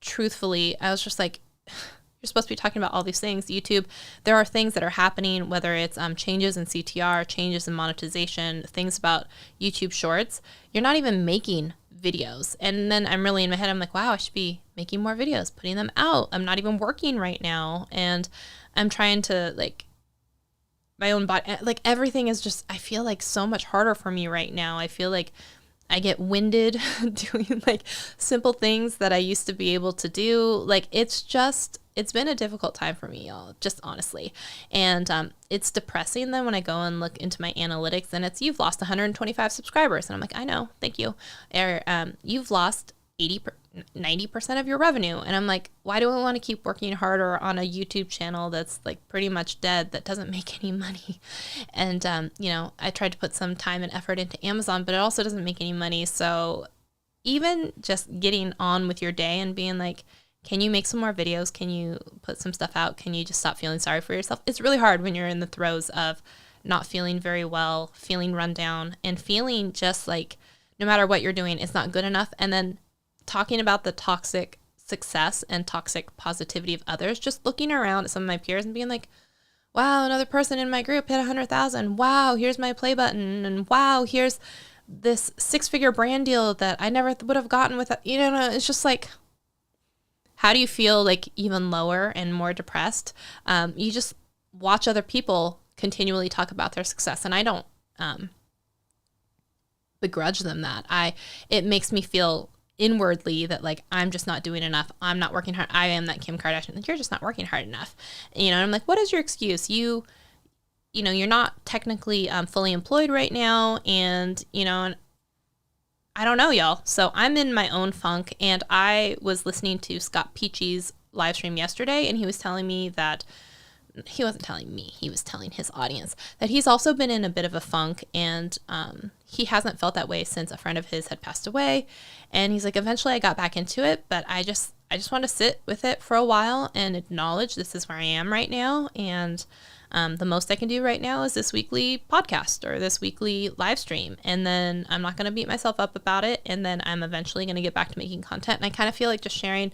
truthfully, I was just like, you're supposed to be talking about all these things. YouTube, there are things that are happening, whether it's changes in CTR, changes in monetization, things about YouTube Shorts. You're not even making videos. And then I'm really in my head, I'm like, wow, I should be making more videos, putting them out. I'm not even working right now. And I'm trying to, like, my own body, like, everything is just, I feel like so much harder for me right now. I feel like I get winded doing like simple things that I used to be able to do. Like, it's been a difficult time for me, y'all, just honestly. And it's depressing then when I go and look into my analytics and it's, you've lost 125 subscribers. And I'm like, I know, thank you. Or you've lost 90% of your revenue. And I'm like, why do I want to keep working harder on a YouTube channel that's like pretty much dead, that doesn't make any money? And, I tried to put some time and effort into Amazon, but it also doesn't make any money. So even just getting on with your day and being like, can you make some more videos? Can you put some stuff out? Can you just stop feeling sorry for yourself? It's really hard when you're in the throes of not feeling very well, feeling run down, and feeling just like no matter what you're doing, it's not good enough. And then talking about the toxic success and toxic positivity of others, just looking around at some of my peers and being like, wow, another person in my group hit 100,000. Wow, here's my play button. And wow, here's this 6-figure brand deal that I never would have gotten with, it's just like, how do you feel like even lower and more depressed? You just watch other people continually talk about their success. And I don't begrudge them that. It makes me feel inwardly that like, I'm just not doing enough. I'm not working hard. I am that Kim Kardashian. Like, you're just not working hard enough. And I'm like, what is your excuse? You're not technically fully employed right now. And, and I don't know, y'all. So I'm in my own funk, and I was listening to Scott Peachy's live stream yesterday, and he was telling me that he wasn't telling me, he was telling his audience that he's also been in a bit of a funk, and he hasn't felt that way since a friend of his had passed away. And he's like, eventually I got back into it, but I just want to sit with it for a while and acknowledge this is where I am right now. And the most I can do right now is this weekly podcast or this weekly live stream. And then I'm not going to beat myself up about it. And then I'm eventually going to get back to making content. And I kind of feel like just sharing,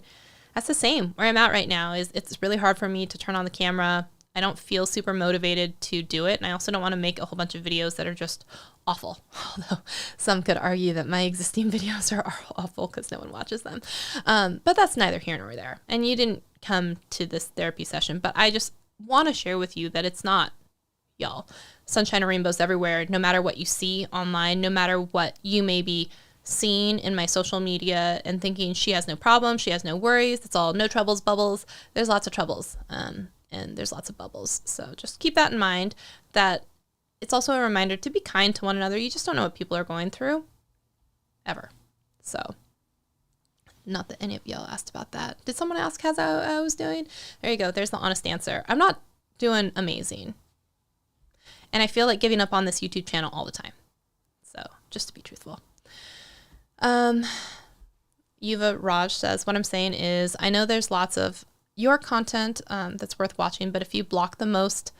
that's the same where I'm at right now. Is it's really hard for me to turn on the camera. I don't feel super motivated to do it. And I also don't want to make a whole bunch of videos that are just awful. Although some could argue that my existing videos are awful because no one watches them. But that's neither here nor there. And you didn't come to this therapy session, but I just want to share with you that it's not, y'all, sunshine and rainbows everywhere. No matter what you see online, no matter what you may be seeing in my social media and thinking she has no problem, she has no worries, it's all no troubles, bubbles. There's lots of troubles. And there's lots of bubbles. So just keep that in mind, that it's also a reminder to be kind to one another. You just don't know what people are going through ever. So not that any of y'all asked about that. Did someone ask how I was doing? There you go. There's the honest answer. I'm not doing amazing. And I feel like giving up on this YouTube channel all the time. So just to be truthful. Yuva Raj says, what I'm saying is, I know there's lots of your content that's worth watching, but if you block the most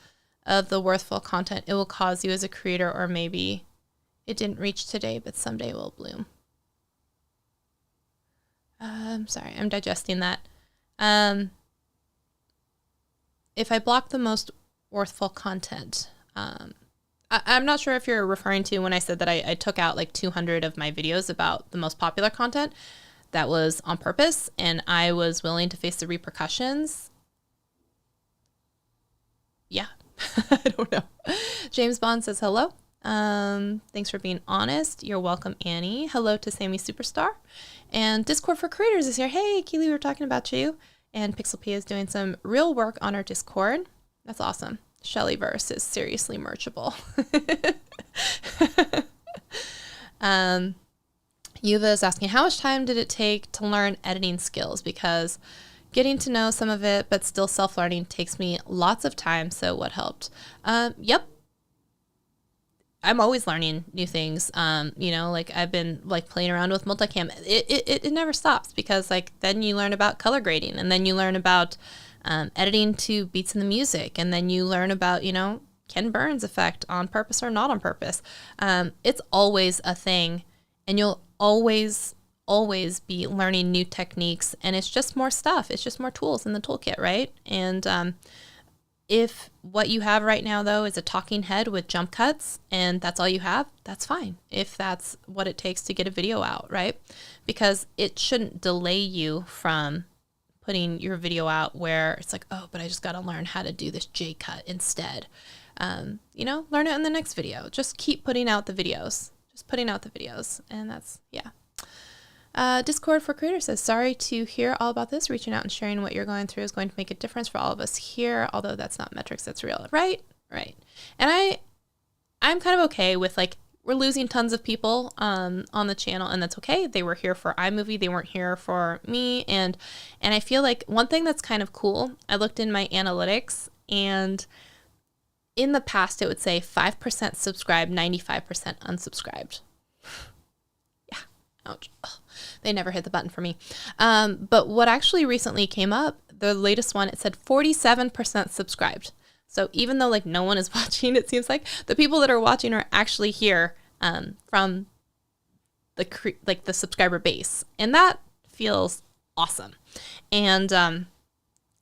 of the worthful content, it will cause you as a creator, or maybe it didn't reach today, but someday will bloom. Sorry, I'm digesting that. If I block the most worthful content, I'm not sure if you're referring to when I said that I took out like 200 of my videos about the most popular content. That was on purpose, and I was willing to face the repercussions. Yeah, I don't know. James Bond says hello. Thanks for being honest. You're welcome, Annie. Hello to Sammy Superstar. And Discord for Creators is here. Hey, Keely, we were talking about you. And Pixel P is doing some real work on our Discord. That's awesome. Shellyverse is seriously merchable. Yuva is asking, how much time did it take to learn editing skills? Because getting to know some of it, but still self-learning takes me lots of time. So what helped? Yep. I'm always learning new things. You know, like I've been like playing around with multicam. It never stops, because like then you learn about color grading, and then you learn about editing to beats in the music. And then you learn about, you know, Ken Burns effect, on purpose or not on purpose. It's always a thing, and you'll always be learning new techniques, and it's just more stuff. It's just more tools in the toolkit, right? And if what you have right now, though, is a talking head with jump cuts, and that's all you have, that's fine. If that's what it takes to get a video out, right? Because it shouldn't delay you from putting your video out where it's like, oh, but I just got to learn how to do this J cut instead. You know, learn it in the next video. Just keep putting out the videos. Just putting out the videos. And that's, yeah. Discord for Creators says, sorry to hear all about this. Reaching out and sharing what you're going through is going to make a difference for all of us here, although that's not metrics, that's real. Right? Right. And I'm kind of okay with, like, we're losing tons of people on the channel, and that's okay. They were here for iMovie. They weren't here for me. And I feel like one thing that's kind of cool, I looked in my analytics, and in the past it would say 5% subscribed, 95% unsubscribed. Yeah. Ouch. Ugh. They never hit the button for me. But what actually recently came up, the latest one, it said 47% subscribed. So even though like no one is watching, it seems like the people that are watching are actually here from the subscriber base. And that feels awesome. And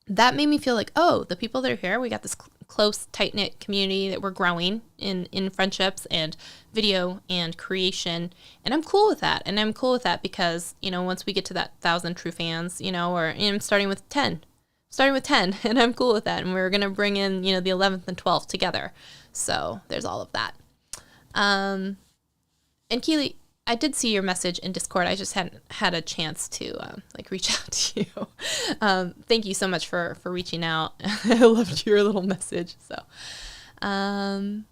that made me feel like, oh, the people that are here, we got this close, tight-knit community that we're growing in friendships and video and creation. And I'm cool with that. And I'm cool with that because, you know, once we get to that 1,000 true fans, you know, or I'm starting with 10, and I'm cool with that. And we're going to bring in, you know, the 11th and 12th together. So there's all of that. And Keely, I did see your message in Discord. I just hadn't had a chance to reach out to you. Thank you so much for reaching out. I loved your little message. So, Tim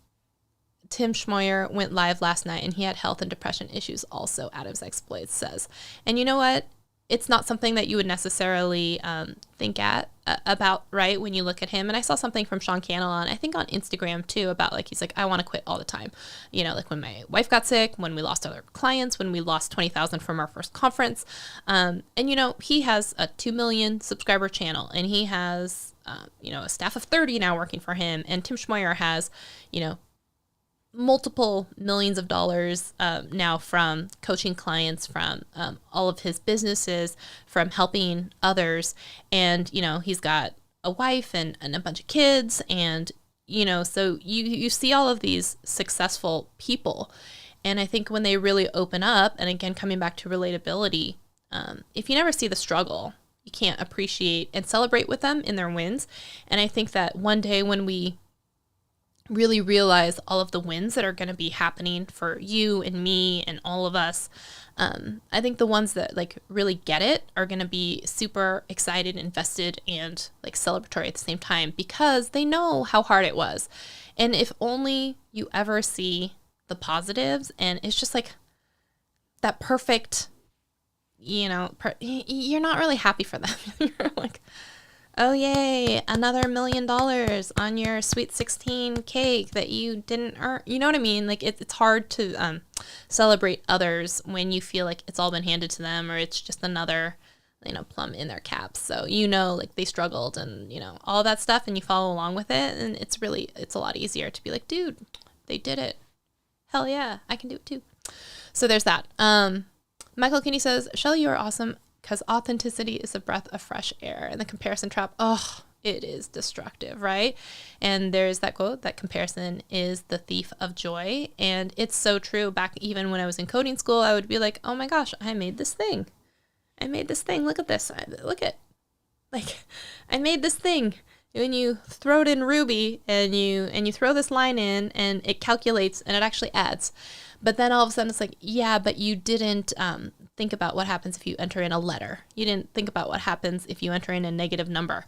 Schmoyer went live last night, and he had health and depression issues also, Adam's Exploits says. And you know what? It's not something that you would necessarily think about, right, when you look at him. And I saw something from Sean Cannell I think on Instagram too, about like, he's like, I want to quit all the time. You know, like when my wife got sick, when we lost other clients, when we lost 20,000 from our first conference. And, you know, he has a 2 million subscriber channel, and he has, you know, a staff of 30 now working for him. And Tim Schmoyer has, you know, multiple millions of dollars now from coaching clients, from all of his businesses, from helping others. And, you know, he's got a wife and a bunch of kids. And, you know, so you see all of these successful people. And I think when they really open up, and again, coming back to relatability, if you never see the struggle, you can't appreciate and celebrate with them in their wins. And I think that one day when we really realize all of the wins that are going to be happening for you and me and all of us. I think the ones that like really get it are going to be super excited, invested, and like celebratory at the same time because they know how hard it was. And if only you ever see the positives, and it's just like that perfect, you know, you're not really happy for them. You're like, oh, yay, another $1 million on your Sweet 16 cake that you didn't earn. You know what I mean? Like, it's hard to celebrate others when you feel like it's all been handed to them or it's just another, you know, plum in their cap. So, you know, like they struggled and, you know, all that stuff and you follow along with it. And it's a lot easier to be like, dude, they did it. Hell yeah, I can do it too. So there's that. Michael Kinney says, Shelly, you are awesome. Because authenticity is a breath of fresh air. And the comparison trap, it is destructive, right? And there's that quote, that comparison is the thief of joy. And it's so true. Back even when I was in coding school, I would be like, oh my gosh, I made this thing. Look at this. I made this thing. When you throw it in Ruby and you throw this line in and it calculates and it actually adds. But then all of a sudden it's like, yeah, but you didn't think about what happens if you enter in a letter. You didn't think about what happens if you enter in a negative number.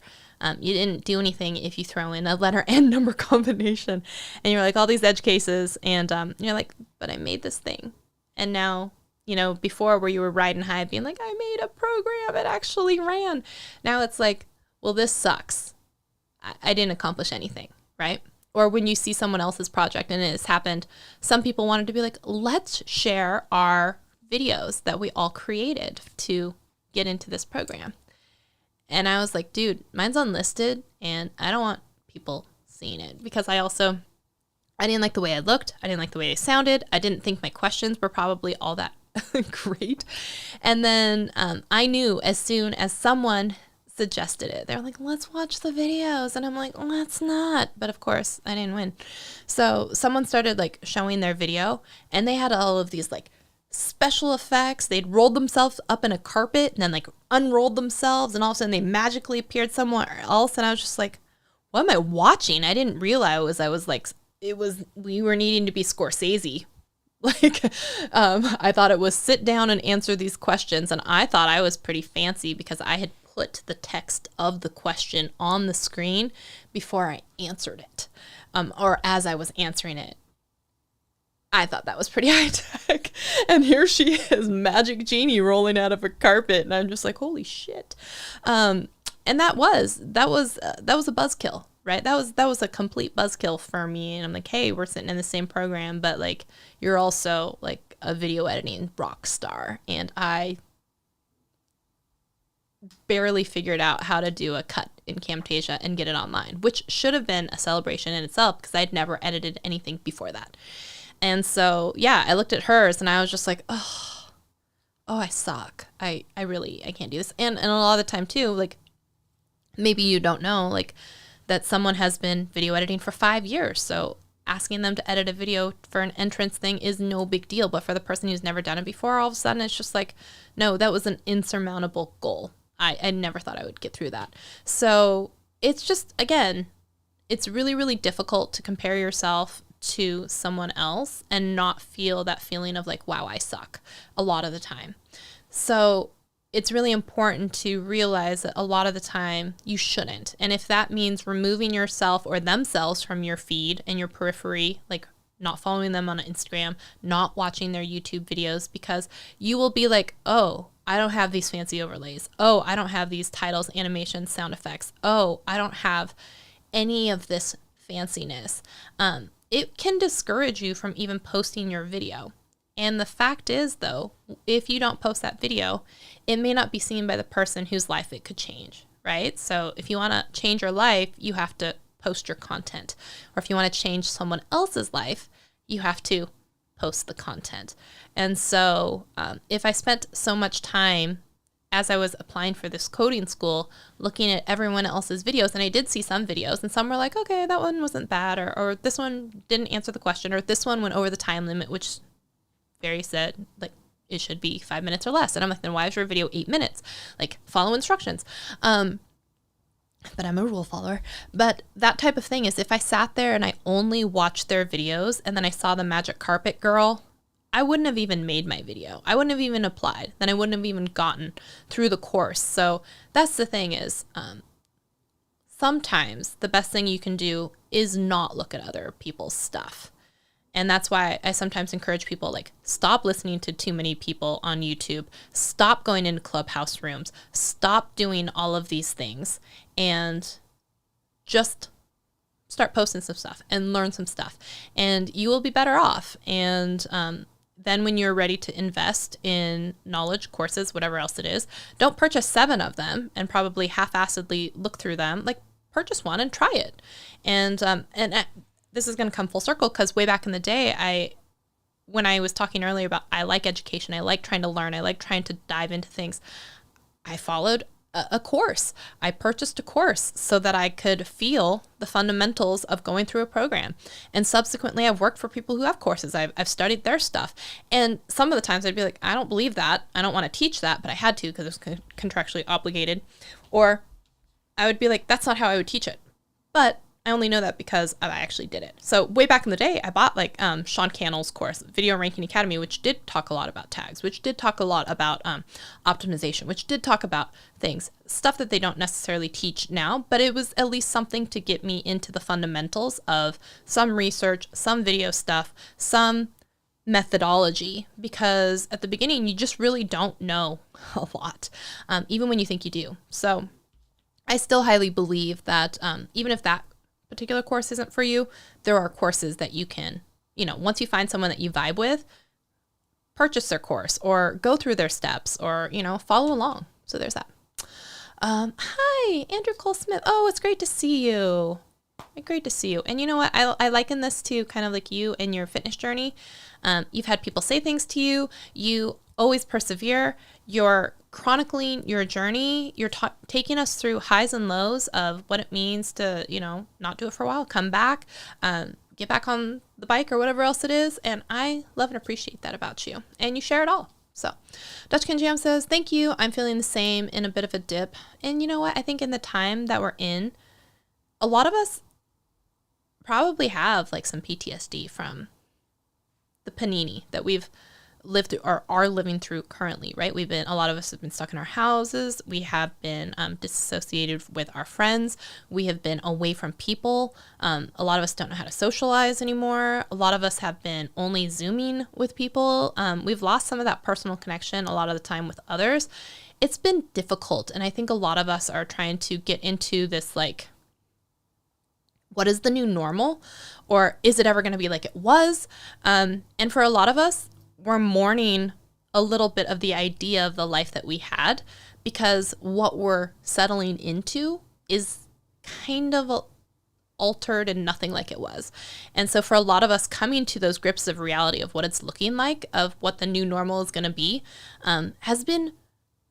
You didn't do anything if you throw in a letter and number combination. And you're like all these edge cases and you're like, but I made this thing. And now, you know, before where you were riding high being like, I made a program, it actually ran. Now it's like, well, this sucks. I didn't accomplish anything, right? Or when you see someone else's project and it has happened, some people wanted to be like, let's share our videos that we all created to get into this program. And I was like, dude, mine's unlisted and I don't want people seeing it because I didn't like the way I looked. I didn't like the way they sounded. I didn't think my questions were probably all that great. And then I knew as soon as someone suggested it, they're like, let's watch the videos. And I'm like, let's not. But of course I didn't win. So someone started like showing their video and they had all of these like special effects. They'd rolled themselves up in a carpet and then like unrolled themselves and all of a sudden they magically appeared somewhere else. And I was just like, what am I watching? I didn't realize we were needing to be Scorsese. Like, I thought it was sit down and answer these questions. And I thought I was pretty fancy because I had put the text of the question on the screen before I answered it, or as I was answering it. I thought that was pretty high tech. And here she is, Magic Genie rolling out of a carpet. And I'm just like, holy shit. And that was a buzzkill, right? That was a complete buzzkill for me. And I'm like, hey, we're sitting in the same program, but like, you're also like a video editing rock star. And I barely figured out how to do a cut in Camtasia and get it online, which should have been a celebration in itself because I'd never edited anything before that. And so, yeah, I looked at hers and I was just like, oh, I suck. I can't do this. And a lot of the time too, like maybe you don't know, like that someone has been video editing for 5 years. So asking them to edit a video for an entrance thing is no big deal. But for the person who's never done it before, all of a sudden it's just like, no, that was an insurmountable goal. I never thought I would get through that. So it's just, again, it's really, really difficult to compare yourself to someone else and not feel that feeling of like, wow, I suck a lot of the time. So it's really important to realize that a lot of the time you shouldn't. And if that means removing yourself or themselves from your feed and your periphery, like not following them on Instagram, not watching their YouTube videos, because you will be like, oh, I don't have these fancy overlays. Oh, I don't have these titles, animations, sound effects. Oh, I don't have any of this fanciness. It can discourage you from even posting your video. And the fact is, though, if you don't post that video, it may not be seen by the person whose life it could change, right? So if you want to change your life, you have to post your content. Or if you want to change someone else's life, you have to post the content. And so if I spent so much time as I was applying for this coding school, looking at everyone else's videos, and I did see some videos, and some were like, okay, that one wasn't bad, or this one didn't answer the question, or this one went over the time limit, which Barry said, like, it should be 5 minutes or less. And I'm like, then why is your video 8 minutes? Like, follow instructions. but I'm a rule follower. But that type of thing is if I sat there and I only watched their videos and then I saw the magic carpet girl, I wouldn't have even made my video. I wouldn't have even applied. Then I wouldn't have even gotten through the course. So that's the thing is, sometimes the best thing you can do is not look at other people's stuff. And that's why I sometimes encourage people, like, stop listening to too many people on YouTube, stop going into clubhouse rooms, stop doing all of these things, and just start posting some stuff and learn some stuff. And you will be better off. And then when you're ready to invest in knowledge, courses, whatever else it is, don't purchase 7 of them and probably half-assedly look through them. Like, purchase one and try it. And this is going to come full circle because way back in the day, when I was talking earlier about I like education, I like trying to learn, I like trying to dive into things, I followed a course. I purchased a course so that I could feel the fundamentals of going through a program. And subsequently, I've worked for people who have courses. I've studied their stuff. And some of the times I'd be like, I don't believe that. I don't want to teach that, but I had to because it was contractually obligated. Or I would be like, that's not how I would teach it. But I only know that because I actually did it. So way back in the day, I bought like Sean Cannell's course, Video Ranking Academy, which did talk a lot about tags, which did talk a lot about optimization, which did talk about stuff that they don't necessarily teach now, but it was at least something to get me into the fundamentals of some research, some video stuff, some methodology, because at the beginning, you just really don't know a lot, even when you think you do. So I still highly believe that even if that particular course isn't for you, there are courses that you can, once you find someone that you vibe with, purchase their course or go through their steps or, follow along. So there's that. Hi, Andrew Cole Smith. Oh, it's great to see you. Great to see you. And you know what? I liken this to kind of like you and your fitness journey. You've had people say things to you. You always persevere. You're chronicling your journey. You're taking us through highs and lows of what it means to, not do it for a while, come back, get back on the bike or whatever else it is. And I love and appreciate that about you. And you share it all. So Dutchkin Jam says, thank you. I'm feeling the same, in a bit of a dip. And you know what? I think in the time that we're in, a lot of us probably have like some PTSD from the panini that we've lived through or are living through currently, right? A lot of us have been stuck in our houses. We have been disassociated with our friends. We have been away from people. A lot of us don't know how to socialize anymore. A lot of us have been only Zooming with people. We've lost some of that personal connection a lot of the time with others. It's been difficult. And I think a lot of us are trying to get into this, like, what is the new normal? Or is it ever going to be like it was? And for a lot of us, we're mourning a little bit of the idea of the life that we had, because what we're settling into is kind of altered and nothing like it was. And so for a lot of us, coming to those grips of reality of what it's looking like, of what the new normal is going to be, has been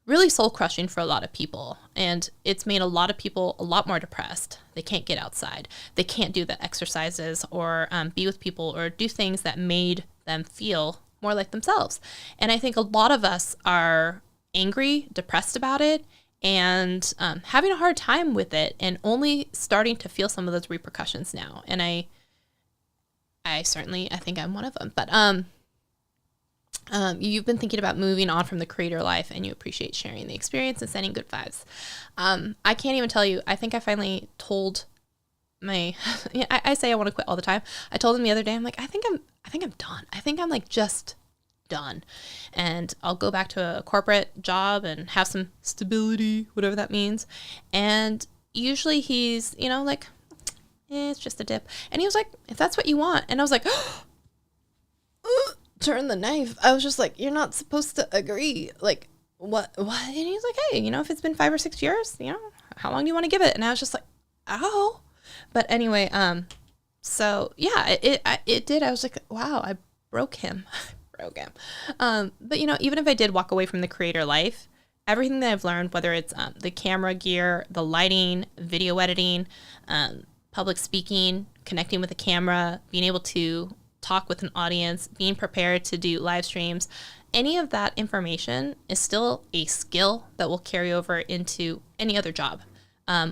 really soul crushing for a lot of people. And it's made a lot of people a lot more depressed. They can't get outside. They can't do the exercises or be with people or do things that made them feel more like themselves. And I think a lot of us are angry, depressed about it, and having a hard time with it, and only starting to feel some of those repercussions now. And I think I'm one of them. But you've been thinking about moving on from the creator life, and you appreciate sharing the experience and sending good vibes. I can't even tell you. I think I finally told I say I want to quit all the time. I told him the other day, I'm like, I think I'm done. I think I'm like just done. And I'll go back to a corporate job and have some stability, whatever that means. And usually he's, like, it's just a dip. And he was like, if that's what you want. And I was like, turn the knife. I was just like, you're not supposed to agree. Like, what? And he's like, hey, if it's been 5 or 6 years, how long do you want to give it? And I was just like, oh. But anyway, so yeah, it did. I was like, wow, I broke him. But even if I did walk away from the creator life, everything that I've learned, whether it's the camera gear, the lighting, video editing, public speaking, connecting with a camera, being able to talk with an audience, being prepared to do live streams, any of that information is still a skill that will carry over into any other job.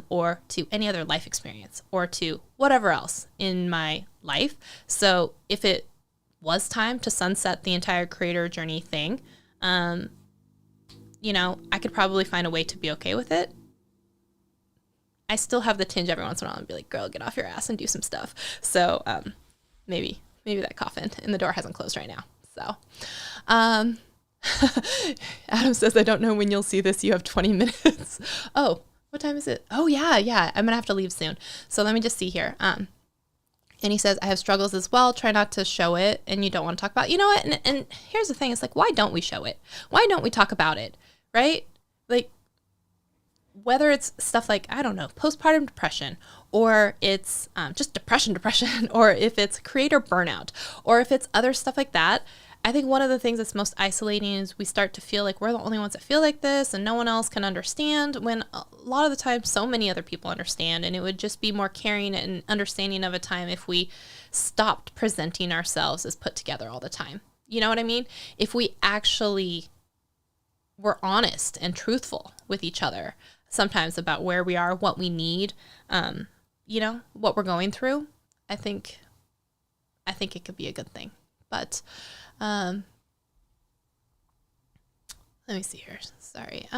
or to any other life experience, or to whatever else in my life. So if it was time to sunset the entire creator journey thing, you know, I could probably find a way to be okay with it. I still have the tinge every once in a while and be like, girl, get off your ass and do some stuff. So maybe that coffin in the door hasn't closed right now. So Adam says, I don't know when you'll see this. You have 20 minutes. Oh, what time is it? Oh, yeah. I'm going to have to leave soon. So let me just see here. And he says, I have struggles as well. Try not to show it. And you don't want to talk about it. You know what? And here's the thing. It's like, why don't we show it? Why don't we talk about it? Right? Like, whether it's stuff like, I don't know, postpartum depression, or it's just depression, or if it's creator burnout, or if it's other stuff like that, I think one of the things that's most isolating is we start to feel like we're the only ones that feel like this and no one else can understand, when a lot of the time so many other people understand. And it would just be more caring and understanding of a time if we stopped presenting ourselves as put together all the time. You know what I mean? If we actually were honest and truthful with each other sometimes about where we are, what we need, you know, what we're going through, I think it could be a good thing. But let me see here. Sorry.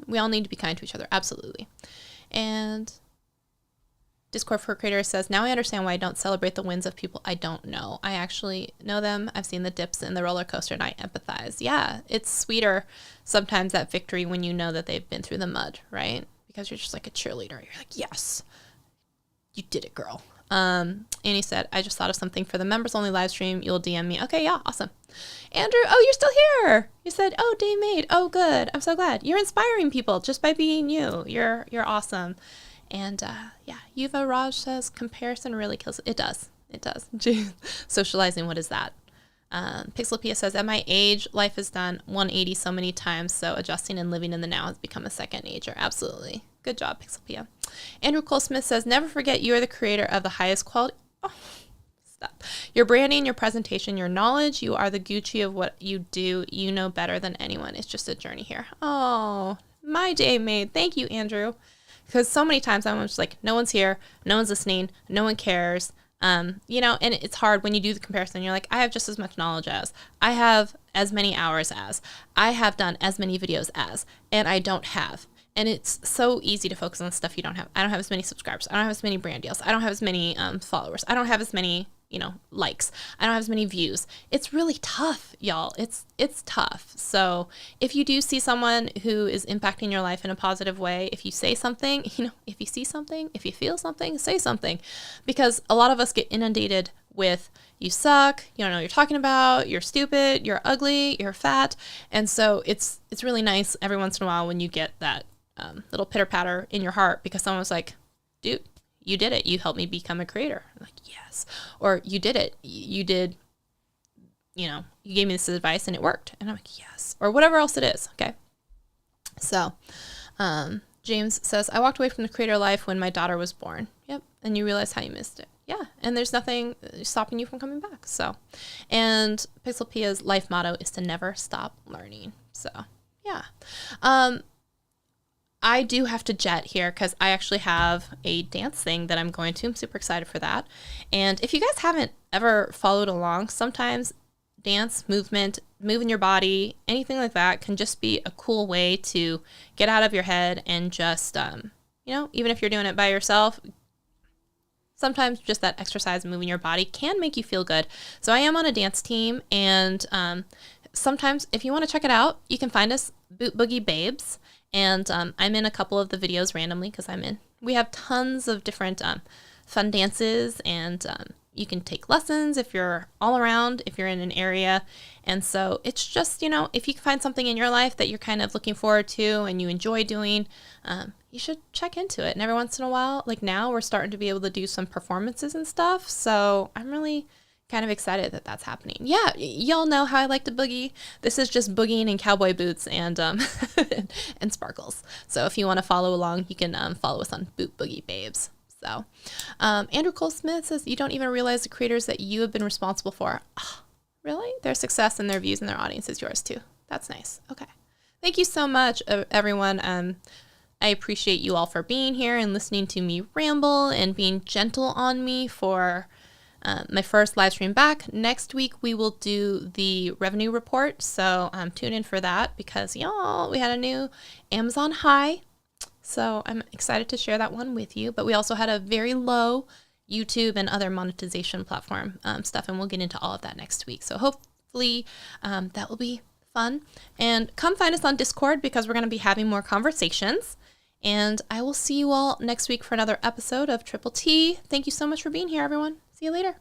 We all need to be kind to each other. Absolutely. And Discord for Creator says, now I understand why I don't celebrate the wins of people I don't know. I actually know them. I've seen the dips in the roller coaster and I empathize. Yeah, it's sweeter sometimes, that victory, when you know that they've been through the mud, right? Because you're just like a cheerleader. You're like, yes, you did it, girl. And he said, I just thought of something for the members only live stream. You'll DM me. Okay, yeah, awesome. Andrew, oh, you're still here. You said, oh, day made. Oh, good. I'm so glad. You're inspiring people just by being you. You're awesome. And yeah, Yuva Raj says, comparison really kills. It does. Jeez. Socializing, what is that? Pixelpia says, at my age, life has done 180 so many times, so adjusting and living in the now has become a second nature. Absolutely. Good job, Pixelpia. Andrew Cole Smith says, never forget you are the creator of the highest quality. Oh, stop. Your branding, your presentation, your knowledge. You are the Gucci of what you do. You know better than anyone. It's just a journey here. Oh, my day made. Thank you, Andrew. Because so many times I'm just like, no one's here. No one's listening. No one cares. You know, and it's hard when you do the comparison. You're like, I have just as much knowledge as, I have as many hours as, I have done as many videos as, and I don't have. And it's so easy to focus on stuff you don't have. I don't have as many subscribers. I don't have as many brand deals. I don't have as many followers. I don't have as many, you know, likes. I don't have as many views. It's really tough, y'all. It's tough. So if you do see someone who is impacting your life in a positive way, if you say something, you know, if you see something, if you feel something, say something. Because a lot of us get inundated with, you suck, you don't know what you're talking about, you're stupid, you're ugly, you're fat. And so it's really nice every once in a while when you get that little pitter patter in your heart because someone was like, dude, you did it. You helped me become a creator. I'm like, yes. Or you did it. You did, you know, you gave me this advice and it worked. And I'm like, yes. Or whatever else it is. Okay. So, James says, I walked away from the creator life when my daughter was born. Yep. And you realize how you missed it. Yeah. And there's nothing stopping you from coming back. So, and Pixelpia's life motto is to never stop learning. So, yeah. I do have to jet here because I actually have a dance thing that I'm going to. I'm super excited for that. And if you guys haven't ever followed along, sometimes dance, movement, moving your body, anything like that can just be a cool way to get out of your head and just, you know, even if you're doing it by yourself, sometimes just that exercise, moving your body can make you feel good. So I am on a dance team, and sometimes if you want to check it out, you can find us Boot Boogie Babes. And I'm in a couple of the videos randomly because we have tons of different fun dances, and you can take lessons if you're all around, if you're in an area. And so it's just, you know, if you can find something in your life that you're kind of looking forward to and you enjoy doing, you should check into it. And every once in a while, like now, we're starting to be able to do some performances and stuff. So I'm really kind of excited that that's happening. Yeah, y'all know how I like to boogie. This is just boogieing in cowboy boots and and sparkles. So if you want to follow along, you can follow us on Boot Boogie Babes. So Andrew Cole Smith says, you don't even realize the creators that you have been responsible for. Oh, really? Their success and their views and their audience is yours too. That's nice. Okay. Thank you so much, everyone. I appreciate you all for being here and listening to me ramble and being gentle on me for my first live stream back. Next week, we will do the revenue report. So tune in for that because, y'all, we had a new Amazon high. So I'm excited to share that one with you. But we also had a very low YouTube and other monetization platform stuff. And we'll get into all of that next week. So hopefully that will be fun. And come find us on Discord because we're going to be having more conversations. And I will see you all next week for another episode of Triple T. Thank you so much for being here, everyone. See you later.